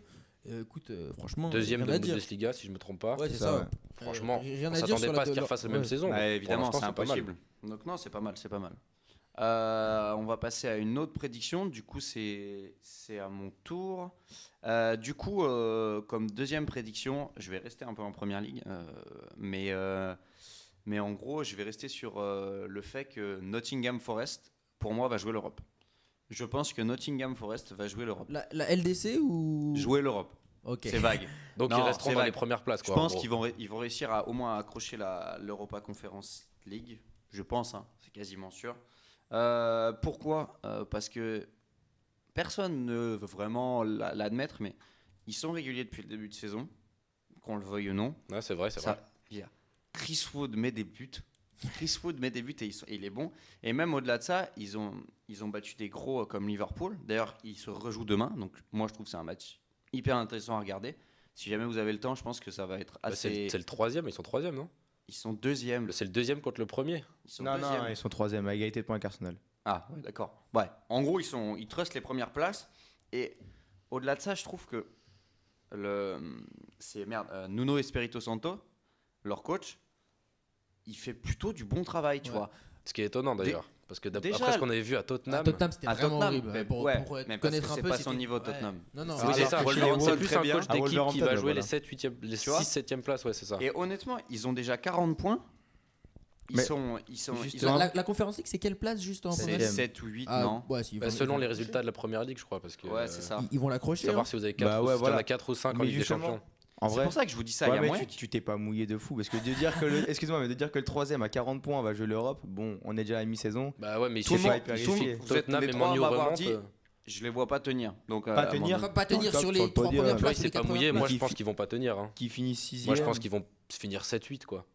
écoute, franchement. Deuxième rien de à dire. Bundesliga, si je me trompe pas. Ouais, c'est C'est ça. ça, ouais. Franchement, rien on à dire s'attendait sur pas à ce la- qu'ils refassent la même ouais. saison. Bah, Pour évidemment, l'instant, c'est pas mal. impossible. Donc non, c'est pas mal, c'est pas mal. On va passer à une autre prédiction. Du coup, c'est à mon tour. Du coup, comme deuxième prédiction, je vais rester un peu en première ligue, mais en gros, je vais rester sur le fait que Nottingham Forest, pour moi, va jouer l'Europe. Je pense que Nottingham Forest va jouer l'Europe. La LDC ou. Jouer l'Europe. Ok. C'est vague. Donc Non, ils resteront c'est dans vague. les premières places. Je Quoi, pense en gros. qu'ils vont réussir à au moins accrocher l'Europa Conference League. Je pense, hein, c'est quasiment sûr. Pourquoi Parce que personne ne veut vraiment l'admettre, mais ils sont réguliers depuis le début de saison, qu'on le veuille ou non. Ouais, c'est vrai, c'est Ça, vrai. il y a Chris Wood met des buts. Chris Wood met des buts et il est bon. Et même au-delà de ça, ils ont battu des gros comme Liverpool. D'ailleurs, ils se rejouent demain. Donc moi, je trouve que c'est un match hyper intéressant à regarder. Si jamais vous avez le temps, je pense que ça va être Bah, assez... c'est le troisième, ils sont troisième, non? Ils sont deuxièmes. C'est le deuxième contre le premier. Ils sont Non, deuxièmes. non, ils sont troisième à égalité de points avec Arsenal. Ah, ouais, d'accord. Ouais. En gros, ils trustent les premières places. Et au-delà de ça, je trouve que Nuno Espirito Santo, leur coach, il fait plutôt du bon travail, tu Ouais. vois. Ce qui est étonnant d'ailleurs. Parce que déjà, après ce qu'on avait vu à Tottenham. Tottenham, c'était À vraiment Tottenham, horrible. mais Pour ouais, pour mais parce connaître que un c'est peu, pas son c'était- niveau, ouais. Tottenham. Non, non. Oui, Alors c'est ça. que C'est Wolverhampton, plus très un bien. coach Ah, d'équipe qui Wolverhampton, va jouer voilà. les 7, 8e, les Tu vois 6, 7e places. Ouais, c'est ça. Et honnêtement, ils ont déjà 40 points. Mais Ils justement, ont La Conférence League, c'est quelle place juste en C'est première c'est septième. 7 ou 8, Ah, non ouais, si, ils Bah, vont- selon ils vont les l'accrocher. résultats de la première ligue, je crois. Parce que, Ouais, c'est ça. Ils vont l'accrocher. Savoir hein. si vous avez 4 Bah ou ouais, s'il y en voilà. a 4 ou 5 en Mais Ligue des justement, Champions. en C'est vrai, pour ça que je vous dis ça. Il ouais, y a mais moyen. tu t'es pas mouillé de fou parce que de dire que excuse-moi, mais de dire que le troisième à 40 points va jouer l'Europe, bon, on est déjà à mi-saison. Bah ouais, mais il Tout le suffit. monde- hyper tout le monde- vérifié. vous êtes Tottenam les et trois à Manu m'avoir remontent. dit, je les vois pas tenir. Donc, Pas à un tenir. moment Pas tenir Top sur sur les le 3 podium. premières Ouais, Ouais, places. c'est les pas quatre mouillé. premières Moi, places. je pense qu'ils vont pas tenir. Hein. Qui finit 6 Moi, je pense qu'ils vont finir 7-8, quoi.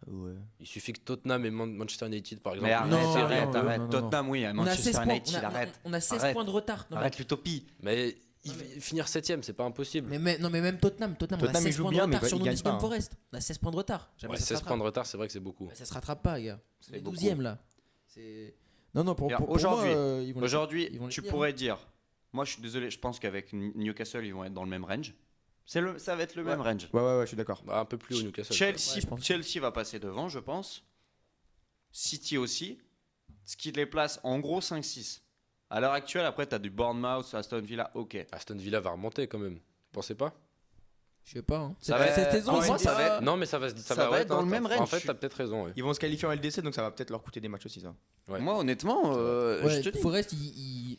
Ouais. Il suffit que Tottenham et Manchester United, par exemple. Mais arrête, Non, arrête, non, arrête. non, non. Tottenham, oui, On a 16 Manchester points. United, arrête. On a 16 Arrête. points de retard. Non, Arrête l'utopie. Mais finir 7ème, c'est pas impossible. non, mais même Tottenham, on a Tottenham, il 16 joue points de bien, mais retard sur il gagne Nottingham pas, hein. Forest. On a 16 points de retard. Jamais Ouais, ça se 16 points rattrape. de retard, c'est vrai que c'est beaucoup. Ça se rattrape pas, gars. C'est Les beaucoup. 12e là. Non, pour Regarde, moi, aujourd'hui- ils vont les- Aujourd'hui, ils vont les tu tenir, pourrais dire, moi je suis désolé, je pense qu'avec Newcastle, ils vont être dans le même range. Ça va être le même range. Ouais, je suis d'accord. Bah, un peu plus haut Newcastle. Chelsea, Ouais, je pense. Chelsea va passer devant, je pense. City aussi. Ce qui les place en gros 5-6. À l'heure actuelle, après, tu as du Bournemouth, Aston Villa, ok. Aston Villa va remonter quand même. Pensez pas? Je sais pas. hein. Ça va Cette être- saison, pour ils moi, sont ça pas- va être- Non, mais ça va va être dans le même En range. fait, t'as peut-être raison. Ouais. Ils vont se qualifier en LDC, donc ça va peut-être leur coûter des matchs aussi, ça. Ouais. Moi, honnêtement, Ouais, je te dis. Forest, ils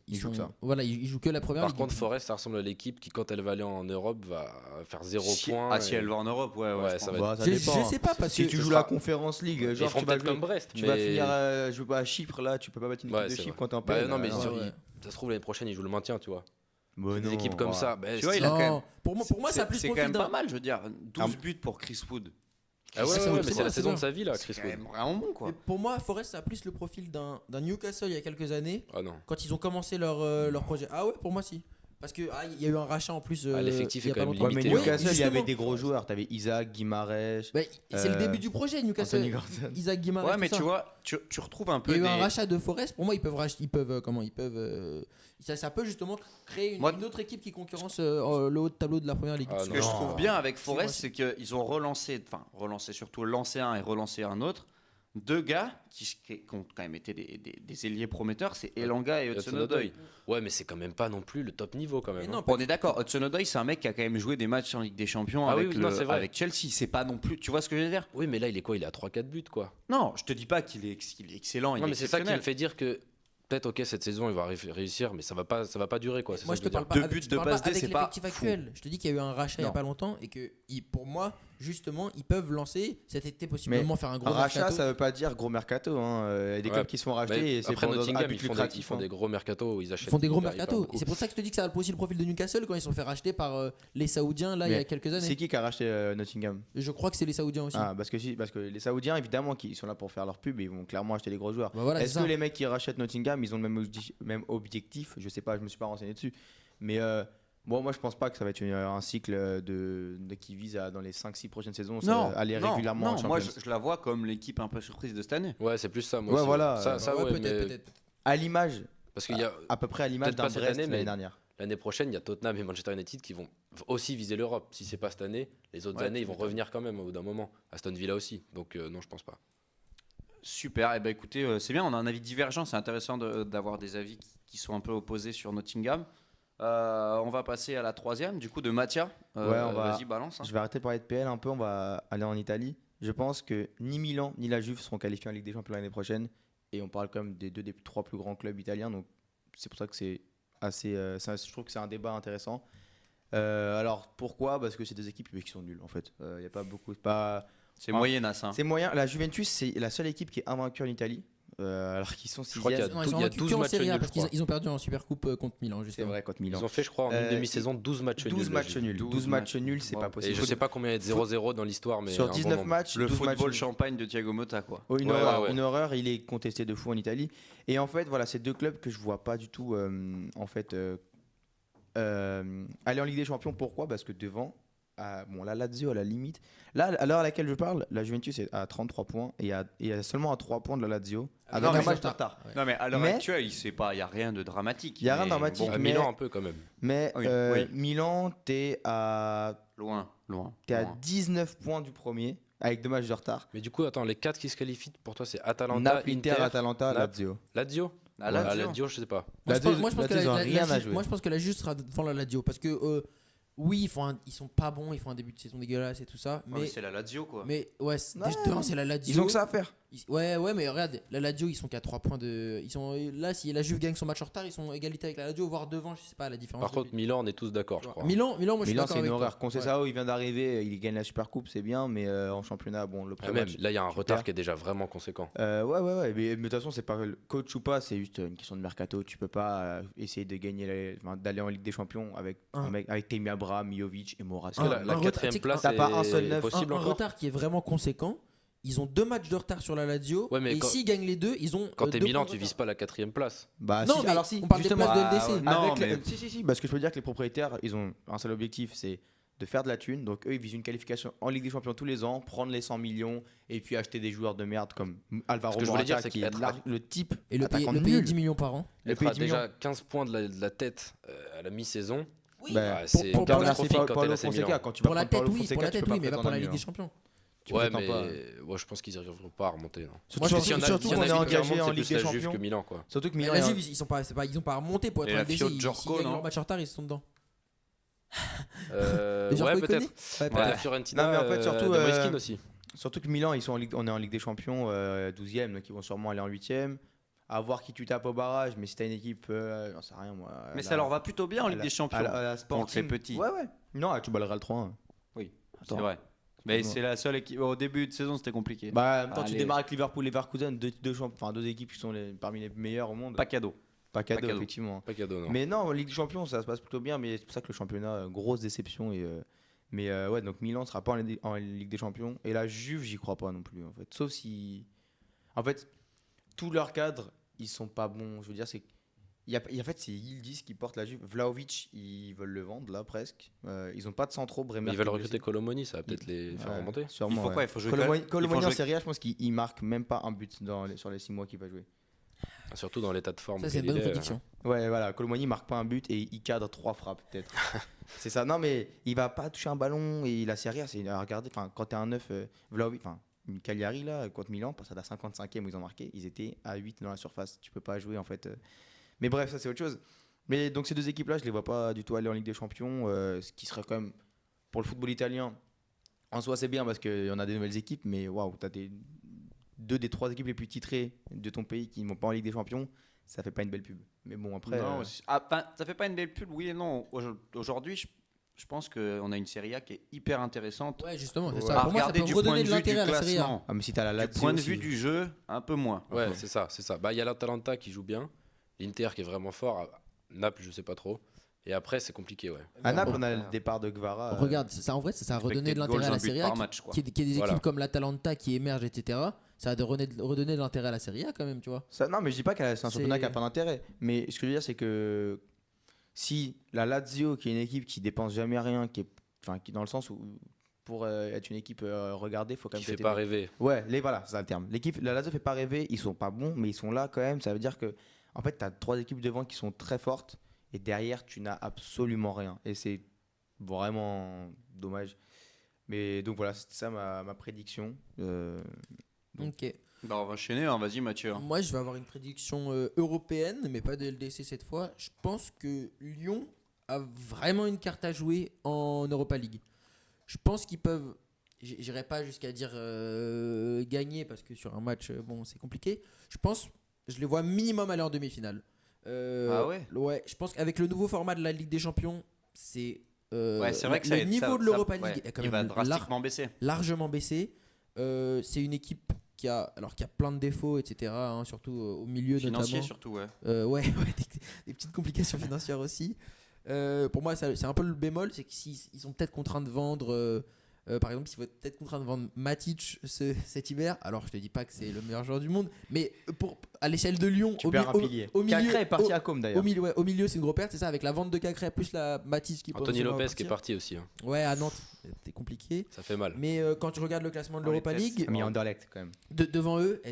Ils jouent que ça. Voilà, ils jouent que la première. Par ligue. contre, Forest, ça ressemble à l'équipe qui, quand elle va aller en Europe, va faire 0 points. Ah, si et- elle va en Europe, ouais, Ouais, je ça pense. va Bah, ça je dépend. sais pas parce Si que tu ce joues sera- la Conférence League, Ils genre feront tu vas peut-être jouer, comme Brest. tu vas mais- finir, je sais pas, à Chypre là, tu peux pas battre une Ouais, équipe de c'est Chypre vrai. quand t'es en Bah, PL. non, mais alors. sur- ouais. ça se trouve, l'année prochaine, ils jouent le maintien, tu vois. Bah Des non, équipes comme ouais. ça. bah, Tu vois, si- il a quand même- Non, pour moi, ça a plus C'est le quand même profil pas d'un. mal, je veux dire. 12 buts pour Chris Wood. Ah ouais, c'est ouais, bon, mais c'est c'est bon, la c'est saison bon. de sa vie, là, C'est Chris quand Wood. même vraiment bon, quoi. Mais pour moi, Forest, ça a plus le profil d'un Newcastle il y a quelques années, Ah non. quand ils ont commencé leur projet. Ah ouais, pour moi, si. Parce qu'il y a eu un rachat en plus. l'effectif il y a est pas quand même longtemps. Ouais, mais limité, Newcastle, il y justement. avait des gros joueurs. T'avais Isaac, Guimarães, Bah, c'est le Euh, début du projet, Newcastle. Anthony Gordon. Isaac Guimarães. Ouais, mais tout tu ça. vois, tu retrouves un Il peu y a eu des. un rachat de Forest. Pour moi, ils peuvent racheter, ça peut justement créer Moi- une autre équipe qui concurrence le haut de tableau de la première ligue. Ah, Ce non. que je Non. trouve bien avec Si, moi, Forest, c'est qu'ils ont relancé surtout lancé un et relancé un autre. deux gars qui ont quand même été des ailiers prometteurs, c'est Elanga et Hudson-Odoi. Ouais, mais c'est quand même pas non plus le top niveau quand même. Mais hein. non, On est d'accord, Hudson-Odoi, c'est un mec qui a quand même joué des matchs en Ligue des Champions Ah oui, avec, oui, non, c'est vrai. avec Chelsea. C'est pas non plus. Tu vois ce que je veux dire? Oui, mais là, il est quoi? Il est à 3-4 buts, quoi. Non, je te dis pas qu'il est excellent. Non, il est mais c'est ça qui me exceptionnel. fait dire que peut-être, ok, cette saison, il va réussir, mais ça va pas durer, quoi. C'est Moi, ça je que te je veux parle dire. pas Deux buts, je te deux parle pas passes D, avec c'est pas l'effectif fou. actuel. Je te dis qu'il y a eu un rachat il y a Non. pas longtemps et que pour moi, justement, ils peuvent lancer cet été possiblement faire un gros Rachat, mercato. ça veut pas dire gros mercato. Hein. Il y a des Ouais. clubs qui se font racheter Mais et c'est après pour Nottingham, un but ils font lucratif. des gros mercato où ils Ils achètent. font des gros hyper mercato. beaucoup. Et c'est pour ça que je te dis que ça a aussi le profil de Newcastle quand ils se sont fait racheter par les Saoudiens là il y a Mais quelques C'est années. qui a racheté Nottingham? Je crois que c'est les Saoudiens aussi. Parce que les Saoudiens, évidemment, qui sont là pour faire leur pub, ils vont clairement acheter les gros joueurs. Bah voilà, c'est Est-ce ça. que les mecs qui rachètent Nottingham, ils ont le même objectif? Je sais pas, je me suis pas renseigné dessus. Mais moi, je pense pas que ça va être un cycle qui vise dans les 5-6 prochaines saisons aller régulièrement en non, Champions. moi je la vois comme l'équipe un peu surprise de cette année. Ouais, c'est plus ça, moi Ouais, aussi. voilà. Ça, Ouais, ouais, peut-être, mais- peut-être. À l'image, Parce qu'il y a à peu près à l'image Peut-être d'un pas cette Brest année, mais- l'année dernière. l'année prochaine, il y a Tottenham et Manchester United qui vont aussi viser l'Europe. Si c'est pas cette année, les autres Ouais, années, tu ils vont m'étonnes. revenir quand même au bout d'un moment. Aston Villa aussi. Donc non, je pense pas. Super, et ben écoutez, c'est bien, on a un avis divergent, c'est intéressant d'avoir des avis qui sont un peu opposés sur Nottingham. On va passer à la troisième, du coup de Mathia. Ouais, on va- Vas-y, balance. hein. Je vais arrêter de parler de PL un peu, on va aller en Italie. Je pense que ni Milan ni la Juve seront qualifiés en Ligue des Champions l'année prochaine. Et on parle quand même des trois plus grands clubs italiens. Donc c'est pour ça que c'est assez. Je trouve que c'est un débat intéressant. Alors pourquoi? Parce que c'est des équipes qui sont nulles en fait. Il y a pas beaucoup. C'est moyennas. Hein. C'est moyen. La Juventus, c'est la seule équipe qui est invaincue en Italie. Alors qu'ils sont Je crois qu'il y a sixième. Non, ils sont il y a invaincus 12 que en matchs Serie A nuls, parce je crois. qu'ils ont perdu en Supercoupe contre Milan C'est justement. vrai contre Milan. Ils ont fait, je crois, en une demi-saison 12 matchs 12 nuls. matchs nuls. 12 matchs nuls, c'est Wow. pas Et possible. je sais pas combien il y a de 0-0 dans l'histoire, mais Sur un bon 19 nombre. matchs, Le 12 matchs football nuls. champagne de Thiago Motta, quoi. Oh, une Ouais, horreur, ouais. une horreur, il est contesté de fou en Italie. Et en fait, voilà, c'est deux clubs que je vois pas du tout aller en Ligue des Champions. Pourquoi? Parce que devant, la Lazio à la limite. Là, à l'heure à laquelle je parle, la Juventus est à 33 points et il y a seulement à 3 points de la Lazio. Ah, Avec non, un mais match c'est de retard. Ouais. Non, mais à l'heure Mais- actuelle, il n'y a rien de dramatique. Il y a rien de mais dramatique, bon, À mais- Milan, un peu quand même. Mais Oui, oui. Milan, t'es à loin. à 19 points du premier avec 2 matchs de retard. Mais du coup, attends, les 4 qui se qualifient pour toi, c'est Atalanta, Naples, Inter, Inter, Atalanta, Naples. Lazio. Lazio. Ah, Lazio. Lazio, je sais pas. Moi, je pense- Lazio, moi, je pense que ils ont rien à Juve- jouer. moi, je pense que la Juve sera devant la Lazio parce que oui, ils sont pas bons, ils font un début de saison dégueulasse et tout ça, Ouais, mais c'est la Lazio, quoi. ouais, Ouais. devant c'est la Lazio. Ils ont que ça à faire. Ouais, mais regarde, la Lazio, ils sont qu'à 3 points de. Ils sont là, si la Juve gagne son match en retard, ils sont égalité avec la Lazio, voire devant, je sais pas la différence. Par contre, Milan, on est tous d'accord, je crois. Milan, moi je suis Milan, d'accord c'est une avec toi. horreur. Conceição, il vient d'arriver, il gagne la Super Coupe, c'est bien, mais en championnat, bon, le Ah, premier même, match. là, il y a un retard perds. qui est déjà vraiment conséquent. Ouais. Mais de toute façon, c'est pas le coach ou pas, c'est juste une question de mercato. Tu peux pas essayer de gagner, d'aller en Ligue des Champions avec un mec, avec Tammy Abraham, Jovic et Moura. Parce que Un- la un quatrième retard- place t'as pas un seul est neuf. possible un encore. retard qui est vraiment conséquent. Ils ont 2 matchs de retard sur la Lazio. Ouais, mais et quand- s'ils gagnent les deux, ils ont. Quand t'es 2 Milan, points de tu vises retard. pas la 4ème place. Bah, Non, mais alors si, on parle des justement, places de LDC. ouais. Non, avec mais- si, parce que je peux dire que les propriétaires, ils ont un seul objectif, c'est de faire de la thune. Donc eux, ils visent une qualification en Ligue des Champions tous les ans, prendre les 100 millions et puis acheter des joueurs de merde comme Alvaro Ce que je voulais dire, Morata, c'est qui qu'il est être- le type Et le payer, attaquant le payer nul. 10 millions par an. Le Être pays à 10 déjà millions. 15 points de la tête à la mi-saison, Bah, c'est pour- Car pour- merci catastrophique quand t'es Paulo l'AC Milan. Fonseca, quand tu vas Pour la prendre tête, Paulo oui, Fonseca, pour la tu tête, peux oui, mais pas prétendre pour à la mieux, Ligue des hein. Champions. Tu Ouais, prétends mais pas. ouais, je pense qu'ils n'arriveront pas à remonter. Non. Surtout S'il y en a- surtout s'il y en qu'on a est qui engagé remontent, en c'est Ligue plus des la Juve Champions. que Milan, quoi. Surtout que Mais Milan la est Juve, ils sont pas à remonter pour être Et en la LDC. Fio S'ils Giorgio, gagnent non leur match en retard, ils sont dedans. Euh, Giorgio, Ouais, il peut-être. connaît Ouais, Ouais, peut-être. Fiorentina, Non, mais en fait, surtout, de Moiskin aussi. Surtout que Milan, on est en Ligue des Champions 12e, donc ils vont sûrement aller en 8e. À voir qui tu tapes au barrage, mais si t'as une équipe, j'en sais rien moi. Mais ça leur va plutôt bien en Ligue des Champions. À la On le fait Sporting. petit. Ouais. Non, tu bats le Real 3-1. Oui, c'est Attends. vrai. Mais Excuse-moi. c'est la seule équipe. Au début de saison, c'était compliqué. Bah, en même temps, tu Allez. démarres avec Liverpool et Leverkusen, deux équipes qui sont parmi les meilleures au monde. Pas cadeau. Pas cadeau, pas cadeau. effectivement. Pas cadeau, non. Mais non, en Ligue des Champions, ça se passe plutôt bien, mais c'est pour ça que le championnat, grosse déception. Ouais, donc Milan ne sera pas en Ligue des Champions. Et la Juve, j'y crois pas non plus, en fait. Sauf si. En fait, tous leurs cadres, ils sont pas bons. Je veux dire, c'est. En fait, c'est Yildiz qui porte la Juve. Vlahovic, ils veulent le vendre, là, presque. Ils ont pas de centraux. Bremer. Mais ils veulent qui est recruter blessé. Colomoni, ça va peut-être les faire Ouais, remonter. Sûrement. Il faut ouais. quoi? Il faut jouer Colomoni il faut en jouer- Serie A, je pense qu'il marque même pas un but sur les 6 mois qu'il va jouer. Surtout dans l'état de forme. Ça, c'est une auquel bonne il est, prédiction. Ouais, voilà, Colomoni marque pas un but et il cadre 3 frappes peut-être. C'est ça. Non, mais il va pas toucher un ballon et la Serie A, c'est à regarder. Enfin, quand t'es un 9, Vlahovic, enfin, Cagliari là, contre Milan, parce à la 55e où ils ont marqué, ils étaient à 8 dans la surface. Tu peux pas jouer en fait. Mais bref, ça c'est autre chose. Mais donc ces deux équipes-là, je les vois pas du tout aller en Ligue des Champions, ce qui serait quand même pour le football italien. En soi, c'est bien parce qu'il y en a des nouvelles équipes, mais waouh, t'as deux des trois équipes les plus titrées de ton pays qui ne vont pas en Ligue des Champions. Ça fait pas une belle pub. Mais bon, après. Non, ça fait pas une belle pub, oui et non. Aujourd'hui, je pense qu'on a une Serie A qui est hyper intéressante. Ouais, justement, c'est Ouais. ça. À Pour moi, ça regarder peut du point redonner de de vue du l'intérêt à la Serie A. classement. Ah, mais si t'as la Du Lazio point de aussi. vue du jeu, un peu moins. Ouais, c'est ça. Bah, il y a l'Atalanta qui joue bien, l'Inter qui est vraiment fort, Naples, je sais pas trop. Et après, c'est compliqué, ouais. À Naples, on a le départ de Gvara. Regarde, ça en vrai, ça a redonné de Expected l'intérêt à goals, la un but Serie A. par match, quoi. Qu'il y ait des Voilà. équipes comme l'Atalanta qui émergent, etc. Ça a redonné de l'intérêt à la Serie A quand même, tu vois. Non, mais je dis pas que c'est un C'est- championnat qui n'a pas d'intérêt. Mais ce que je veux dire, c'est que si la Lazio, qui est une équipe qui dépense jamais rien, qui dans le sens où pour être une équipe regardée, il faut quand Qui même. fait pas rêver. Ouais, voilà, c'est ça le terme. La Lazio fait pas rêver, ils sont pas bons, mais ils sont là quand même. Ça veut dire que en fait, tu as trois équipes devant qui sont très fortes et derrière, tu n'as absolument rien. Et c'est vraiment dommage. Mais donc voilà, c'était ça ma prédiction. Donc. Ok. Bah, on va enchaîner, hein. Vas-y Mathieu. Moi, je vais avoir une prédiction européenne, mais pas de LDC cette fois. Je pense que Lyon a vraiment une carte à jouer en Europa League. Je pense qu'ils peuvent. J'irai pas jusqu'à dire gagner parce que sur un match, bon, c'est compliqué. Je les vois minimum aller en demi-finale. Ah ouais. Ouais, je pense qu'avec le nouveau format de la Ligue des Champions, c'est. Ouais, c'est vrai que le niveau de l'Europa League est quand il va même drastiquement baisser. largement baissé. C'est une équipe qui a plein de défauts, etc. hein, surtout au milieu Financier notamment. surtout, ouais. Ouais, des petites complications financières aussi. Pour moi, c'est un peu le bémol, c'est qu'ils sont peut-être contraints de vendre. Par exemple, ils vont être peut-être contraints de vendre Matic cet hiver. Alors, je te dis pas que c'est le meilleur joueur du monde, mais à l'échelle de Lyon, Tu perds un pilier. au milieu, Cacré est parti à Com d'ailleurs. au milieu, c'est une grosse perte, c'est ça, avec la vente de Cacré plus la Matic qui Anthony potentiellement va Lopez qui est partir. parti aussi, hein. Ouais, à Nantes, c'était compliqué. Ça fait mal. Mais quand tu regardes le classement de On les l'Europa teste. League, Mais Anderlecht quand même. devant eux,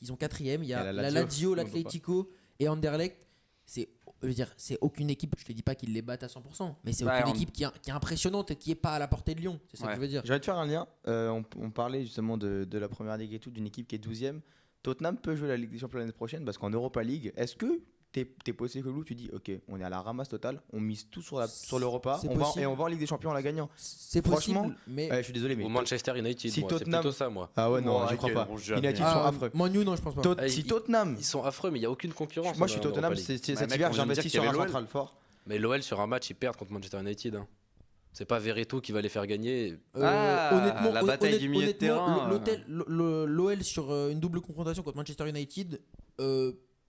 ils sont quatrième. Il y a la Lazio, l'Atlético et Anderlecht. C'est aucune équipe, je te dis pas qu'ils les battent à 100%, mais c'est Ouais, aucune équipe qui est impressionnante et qui est pas à la portée de Lyon. C'est ça Ouais. que je veux dire. J'ai envie de faire un lien. On parlait justement de la première ligue et tout, d'une équipe qui est 12e. Tottenham peut jouer la Ligue des Champions l'année prochaine parce qu'en Europa League, est-ce que t'es possible que Lou, tu dis ok, on est à la ramasse totale, on mise tout sur l'Europa, C'est on va possible. en Ligue des Champions en la gagnant. C'est possible, Franchement, mais Je suis désolé, mais Ou Manchester United, si moi, c'est Tottenham- plutôt ça, moi. ah ouais non, Ouais, j'y crois quel pas. bon jamais. United sont affreux. Manu, non, je pense pas. Si Tottenham, Ils sont affreux, mais il n'y a aucune concurrence. moi je suis en Tottenham, Europa League. cet mec, hiver on vient de j'investis dire sur qu'il y un avait l'OL. central fort. Mais l'OL sur un match, ils perdent contre Manchester United, hein. C'est pas Veretout qui va les faire gagner. Honnêtement, la bataille du milieu de terrain. L'OL sur une double confrontation contre Manchester United,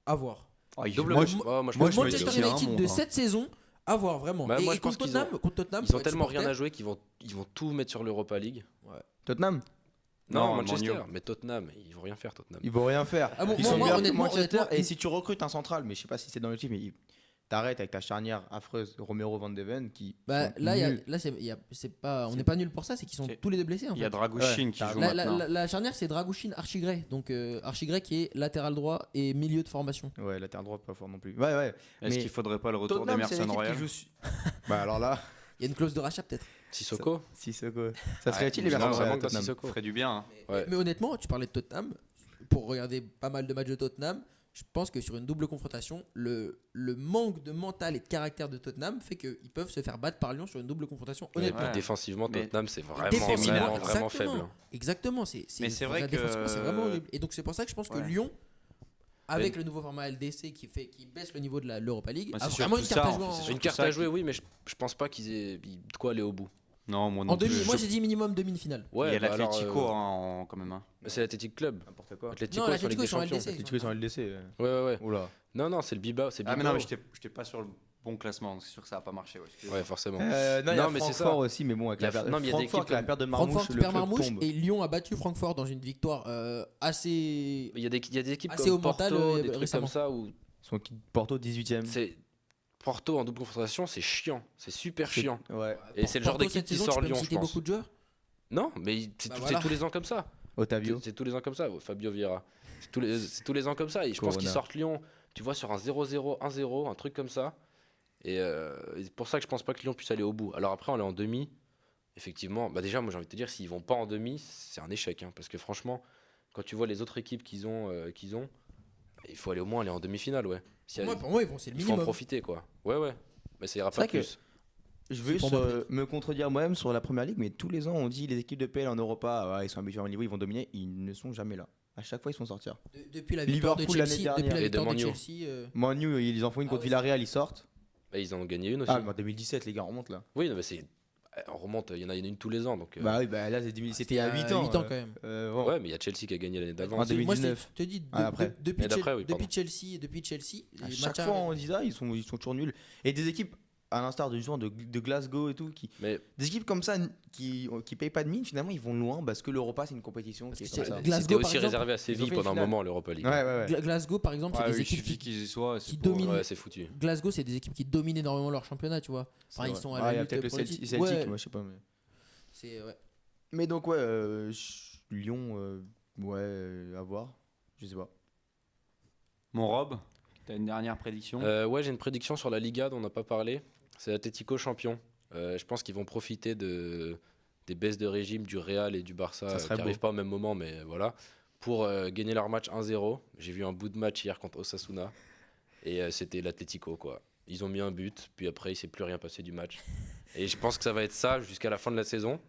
à voir. Double moi, match. je- Oh, moi, je moi, pense je que me Manchester dis, United hein, de bon, cette saison, à voir vraiment. Bah, moi, je pense contre qu'ils ont- Tottenham, ils ont tellement supporters, rien à jouer qu'ils vont tout mettre sur l'Europa League. Tottenham, Non, Non, Manchester, Manu. mais Tottenham, ils vont rien faire, Tottenham. ils vont rien faire. Ah bon, Ils moi, sont moi, meilleurs que honnêtement, Manchester. honnêtement, Et si tu recrutes un central, mais je sais pas si c'est dans le team, mais t'arrêtes avec ta charnière affreuse Romero Van de Ven qui. Bah, sont là, nuls. c'est pas, on C'est- n'est pas nul pour ça, c'est qu'ils sont c'est- tous les deux blessés. En Il y a fait. Dragouchine Ouais, qui t'as- joue La, maintenant. la charnière, c'est Dragouchine Archigray. Donc Archigray qui est latéral droit et milieu de formation. Ouais, latéral droit pas fort non plus. Ouais. Est-ce mais qu'il faudrait pas le retour Tottenham, c'est d'Emerson l'équipe Royal qui joue. Bah alors là, Il y a une clause de rachat peut-être. Sissoko. Sissoko. Ça serait Ouais, utile mais les non, Emerson ça Royal à manque d'un Tottenham. Sissoko. Ça ferait du bien. hein. Ouais. Mais honnêtement, tu parlais de Tottenham. Pour regarder pas mal de matchs de Tottenham, je pense que sur une double confrontation, le manque de mental et de caractère de Tottenham fait qu'ils peuvent se faire battre par Lyon sur une double confrontation. Et Honnêtement. puis défensivement, Mais- Tottenham, c'est vraiment, Défensivement, vraiment, vraiment exactement. faible. Exactement, Mais c'est vrai que- défensivement, c'est vraiment horrible. Et donc c'est pour ça que je pense que Ouais. Lyon, avec le nouveau format LDC qui baisse le niveau de l'Europa League, Ouais, a c'est vraiment une surtout carte à ça, jouer en fait, en- c'est Une carte ça à qui- jouer, oui, mais je pense pas qu'ils aient de quoi aller au bout. Non, moi non en plus. demi. Moi j'ai dit minimum demi-finale. Il y a bah alors, l'Atlético quand même. hein. c'est l'Athletic Club. N'importe quoi. Atletico Non, sur l'Atlético, Ligue des ils sont en Champions. LDC. Les sont LDC. Ouais. Oula. Non, c'est le Bilbao. C'est Ah, mais Bilbao. non, mais j'étais pas sur le bon classement, donc c'est sûr que ça va pas marcher. Ouais, excusez-moi. Ouais, forcément. Non, il y a Non, mais c'est ça. Francfort aussi, mais bon, avec Il y a- la perte non, mais il y a des Francfort, équipes avec la perte de Marmouche, Francfort qui le perd club Marmouche tombe. et Lyon a battu Francfort dans une victoire assez. Il y a des équipes Assez au comme Porto, mental, des trucs récemment. comme ça où Son qui Porto 18ème. c'est Porto en double confrontation, c'est chiant, c'est super chiant. Ouais. Et c'est le genre Porto, d'équipe cette qui saison, sort tu peux me Lyon, je citer pense. beaucoup de joueurs. Non, mais c'est Bah c'est voilà. tous les ans comme ça. Otavio. C'est tous les ans comme ça, Fabio Vieira. C'est tous les ans comme ça. Et je pense Corona. qu'ils sortent Lyon, tu vois, sur un 0-0, 1-0, un truc comme ça. Et c'est pour ça que je pense pas que Lyon puisse aller au bout. Alors après, on est en demi. effectivement, bah déjà, moi j'ai envie de te dire, s'ils vont pas en demi, c'est un échec. Hein, parce que franchement, quand tu vois les autres équipes qu'ils ont, il faut au moins aller en demi-finale, ouais. Pour moi, c'est le Il faut en minimum. profiter, quoi. Ouais. Mais ça ira C'est pas vrai que plus. je veux C'est juste pour moi, me contredire moi-même sur la première ligue, mais tous les ans on dit les équipes de PL en Europa, ils sont habitués au niveau, ils vont dominer, ils ne sont jamais là. À chaque fois ils se font sortir. Depuis la victoire de Liverpool l'année Chelsea, dernière. depuis la Et de victoire de Man U. Chelsea, Manu, ils en font une Ah contre ouais, Villarreal, ils sortent. Bah, ils en ont gagné une aussi. Ah, mais en 2017, les gars, on remonte là. Oui, non, mais on remonte, il y en a une tous les ans. Donc, Bah oui, bah là c'était il y a 8 ans. 8 ans quand même. Bon. ouais, mais il y a Chelsea qui a gagné l'année d'avant. En aussi. 2019. Moi, je te dis, après. depuis, Et d'après, oui, pardon. depuis Chelsea, À les chaque matchs fois on dit ça, ils sont toujours nuls. Et des équipes, à l'instar de Glasgow et tout, Mais des équipes comme ça qui payent pas de mine, finalement ils vont loin parce que l'Europa c'est une compétition qui est que comme c'est- ça. Glasgow, c'était par aussi exemple, réservé à ils ont Séville fait une pendant un finale. moment, l'Europa League. Ouais. Glasgow, par exemple, c'est des il équipes suffit qu'ils y soient. qui c'est pour- dominent. Ouais, c'est foutu. Glasgow, c'est des équipes qui dominent énormément leur championnat, tu vois. Enfin, ils sont à la il y a lutte peut-être le pour le Celtic, titre. Ouais, moi je sais pas. ouais. Mais donc ouais, Lyon, à voir, je sais pas. Mon Rob, t'as une dernière prédiction? Ouais, j'ai une prédiction sur la Liga dont on n'a pas parlé. C'est l'Atlético champion. Je pense qu'ils vont profiter des baisses de régime du Real et du Barça Ça qui serait beau. n'arrivent pas au même moment, mais voilà, pour gagner leur match 1-0. J'ai vu un bout de match hier contre Osasuna et c'était l'Atlético, quoi. Ils ont mis un but, puis après il s'est plus rien passé du match. Et je pense que ça va être ça jusqu'à la fin de la saison.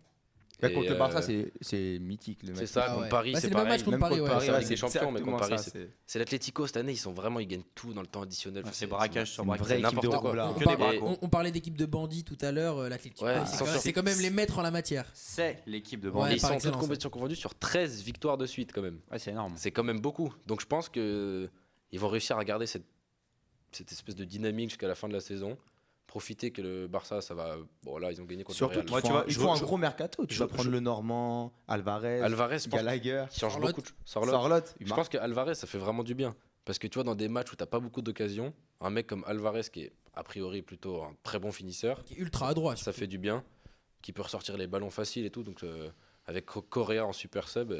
Là, Et, contre le Barça, c'est mythique le match. c'est ça, Ah contre ouais. Paris, Bah, c'est c'est le même pareil. match contre Même Paris, contre ouais. Paris, C'est ouais, avec des champions, mais exactement contre Paris, ça, c'est C'est l'Atlético cette année, ils gagnent tout dans le temps additionnel. Ouais, Enfin, c'est braquage sur une braquage. vraie c'est équipe de n'importe quoi. roublards. Que des Et- bracos. On parlait d'équipe de bandits tout à l'heure, l'Atlético. Ouais, c'est quand même les maîtres en la matière. C'est l'équipe de Ouais, Et Bandit. ils par sont en toute excellence. compétition confondue sur 13 victoires de suite quand même. Ouais, c'est énorme. C'est quand même beaucoup. Donc je pense que ils vont réussir à garder cette espèce de dynamique jusqu'à la fin de la saison. Profiter que le Barça, ça va. Bon, là, ils ont gagné contre Surtout le Real. qu'il Moi, faut tu un- vois, il je faut vois- un gros mercato. Tu je- vas prendre le Normand, Alvarez, Alvarez, je pense Gallagher, qu'il change Sorloth. beaucoup de Sorloth. Sorloth. Je pense que Alvarez, ça fait vraiment du bien. Parce que tu vois, dans des matchs où t'as pas beaucoup d'occasions, un mec comme Alvarez, qui est a priori plutôt un très bon finisseur, Qui est ultra adroit. ça surtout. fait du bien. Qui peut ressortir les ballons faciles et tout. Donc avec Correa en super sub,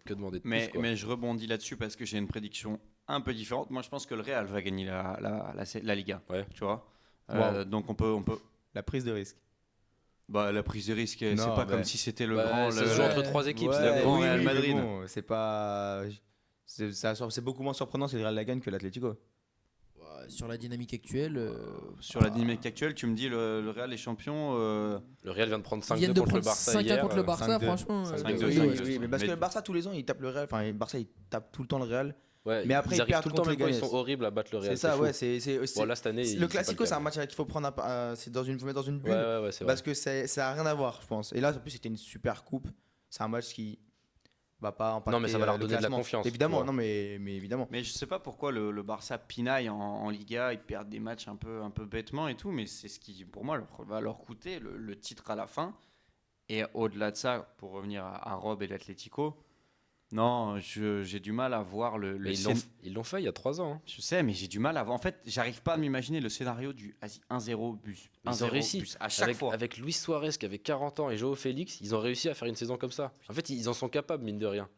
que demander de Mais, plus, quoi. mais je rebondis là-dessus parce que j'ai une prédiction un peu différente. Moi, je pense que le Real va gagner la Liga. Ouais. Tu vois. Wow. Donc on peut. La prise de risque. Bah, la prise de risque, c'est Non, pas mais- comme si c'était le Bah, grand. ça le- se joue entre Ouais. trois équipes. Ouais, c'est le grand oui, Real oui, mais Madrid. bon, c'est pas. C'est beaucoup moins surprenant si le Real la gagne que l'Atlético. Ouais, sur la dynamique actuelle, Sur la dynamique actuelle, tu me dis le Real est champion. Le Real vient de prendre ils 5-2 viennent de contre le prendre Barça 5-1 hier. contre le Barça, 5-2. franchement. 5-2, Oui, 5-2. oui, mais parce que Mais- le Barça tous les ans il tape le Real, enfin le Barça il tape tout le temps le Real. Ouais, Mais après, ils ils arrivent perdent tout le temps, contre même les quand ils Ganes. sont horribles à battre le Real. C'est ça, fou. ouais, c'est Bon, là, cette année, le classico, c'est un match qu'il faut prendre, c'est dans une, faut mettre dans une bulle, Ouais, c'est vrai. parce que ça a rien à voir, je pense. Et là, en plus, c'était une super coupe. C'est un match qui va pas impacter Non, mais ça va leur le donner de la classement. confiance, Évidemment, tu vois. non, mais évidemment. Mais je sais pas pourquoi le Barça pinaille en Liga, ils perdent des matchs un peu bêtement et tout, mais c'est ce qui, pour moi, va leur coûter le titre à la fin. Et au-delà de ça, pour revenir à Rob et l'Atlético, non, j'ai du mal à voir le Mais ils l'ont fait il y a 3 ans. Hein. Je sais, mais j'ai du mal à voir. En fait, j'arrive pas à m'imaginer le scénario du 1-0 bus. Ils ont 1-0 réussi. bus, à chaque fois. Avec Luis Suarez qui avait 40 ans et Joao Félix, ils ont réussi à faire une saison comme ça. En fait, ils en sont capables, mine de rien.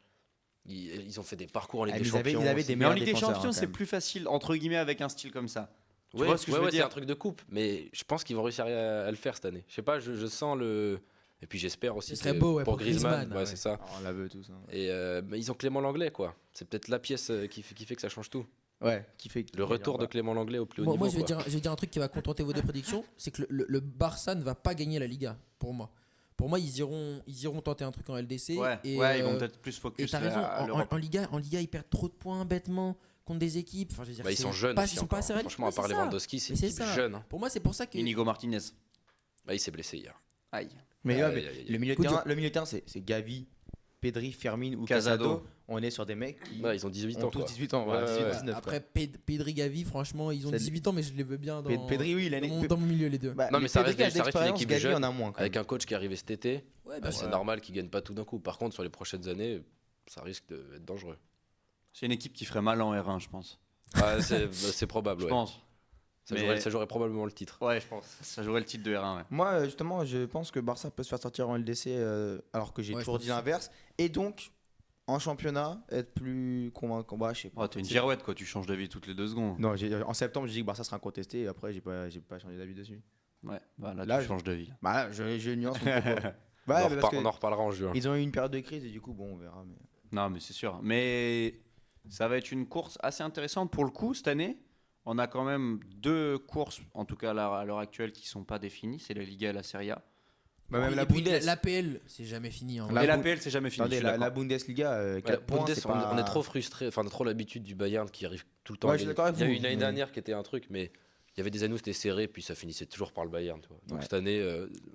Ils ont fait des parcours en Ligue Ah, des ils avaient- Champions. ils avaient aussi. des Mais en meilleurs Ligue des défenseurs, Champions, hein, quand c'est même. plus facile, entre guillemets, avec un style comme ça. Tu Ouais, vois ce que je veux c'est dire un truc de coupe, mais je pense qu'ils vont réussir à le faire cette année. Je sais pas, je sens le. Et puis j'espère aussi Ce serait que beau, ouais, pour pour Griezmann, Griezmann, ouais, ouais. c'est ça. Alors, on la veut tous. Hein. Et mais ils ont Clément Langlais, quoi. C'est peut-être la pièce qui fait que ça change tout. Ouais, qui fait Le retour de Clément Langlais au plus haut Moi, niveau. je vais quoi. dire un truc qui va contenter vos deux prédictions, c'est que le Barça ne va pas gagner la Liga, pour moi. Pour moi, ils iront tenter un truc en LDC. Ouais, et, ouais, ils vont euh, peut-être plus Et focus t'as raison, à en l'Europe. Liga, ils perdent trop de points bêtement contre des équipes. Enfin, je veux dire, Bah, ils c'est sont jeunes pas, aussi ils sont encore. pas assez réalistes. Franchement, à Ouais, part c'est ça. Lewandowski, c'est Mais une équipe jeune. Hein. Pour moi, c'est pour ça que. Inigo Martinez. Bah, il s'est blessé hier. Aïe. Mais, Aïe, ouais, mais aïe, aïe. le milieu de Coup terrain, dur. c'est Gavi, Pedri, Fermin ou Casado. Casado. On est sur des mecs qui Ouais, ils ont 18 ont ans. tous Quoi. 18 ans, Ouais, voilà, 18, ouais. 19. Après, Pedri, Gavi, franchement, ils ont C'est- 18 ans, mais je les veux bien dans, Pedri, oui, il a dans mon milieu, les deux. Bah, Non, mais ça Pedri reste a une d'expérience, équipe Gavi jeune, en a moins. Quand Avec même. un coach qui est arrivé cet été, Ouais, bien c'est sûr. normal qu'il gagne pas tout d'un coup. Par contre, sur les prochaines années, ça risque d'être dangereux. C'est une équipe qui ferait mal en R1, je pense. Ah, c'est probable, Je ouais. pense. Mais- Ça jouerait probablement le titre. Ouais, je pense. Ça jouerait le titre de R1, ouais. Moi, justement, je pense que Barça peut se faire sortir en LDC alors que j'ai Ouais, toujours je dit pense l'inverse. Et donc, en championnat, être plus convaincant. Bah, je sais pas. Oh, t'es une C'est- girouette, quoi. Tu changes d'avis toutes les 2 secondes. Non, en septembre, j'ai dit que Barça sera incontesté et après, j'ai pas changé d'avis dessus. Ouais, bah là, Là, tu changes de ville. Bah, je nuance mon propos. On en Ouais, mais parce on en que reparlera en juin. ils ont eu une période de crise et du coup, bon, on verra. Mais... Non, mais c'est sûr. Mais ça va être une course assez intéressante pour le coup cette année. On a quand même 2 courses, en tout cas à l'heure actuelle, qui sont pas définies. C'est la Liga et la Serie A. Bah, même Et la puis, Bundes. l'APL, c'est jamais fini. En La et vrai. l'APL, c'est jamais fini. Attendez, je suis la d'accord. Bundesliga, Ouais, 4 points, Bundes, c'est on, pas... on est trop frustré, enfin on a trop l'habitude du Bayern qui arrive tout le temps. Ouais, à je suis gagner. d'accord avec Il y a eu vous, une année mais- dernière qui était un truc, mais il y avait des années où c'était serré, puis ça finissait toujours par le Bayern. Tu vois. Donc Ouais. cette année,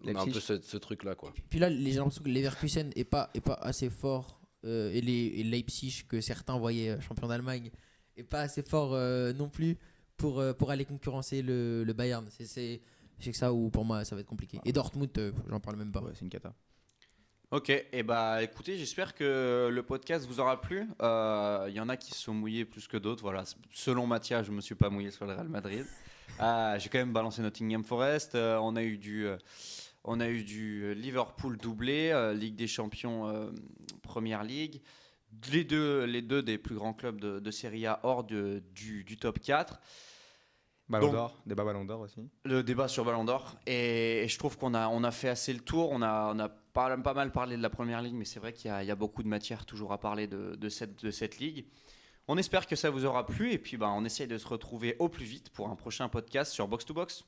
on a un Leipzig. peu ce truc-là. Quoi. Puis là, j'ai l'impression que Leverkusen est pas assez fort et Leipzig, que certains voyaient champion d'Allemagne, est pas assez fort non plus pour aller concurrencer le Bayern. C'est que ça où pour moi ça va être compliqué. Et Dortmund, j'en parle même pas. Ouais, c'est une cata. Ok, et bah écoutez, j'espère que le podcast vous aura plu. Il y en a qui se sont mouillés plus que d'autres. Voilà, selon Mathias, je me suis pas mouillé sur le Real Madrid. J'ai quand même balancé Nottingham Forest. On a eu du Liverpool doublé, Ligue des Champions, Première Ligue. Les deux des plus grands clubs de Serie A hors du top 4. Ballon Donc- d'or, débat Ballon d'or aussi. Le débat sur Ballon d'Or. Et je trouve qu'on a fait assez le tour. On a pas mal parlé de la Première Ligue, mais c'est vrai qu'il y a beaucoup de matière toujours à parler de cette ligue. On espère que ça vous aura plu et puis on essaye de se retrouver au plus vite pour un prochain podcast sur Box to Box.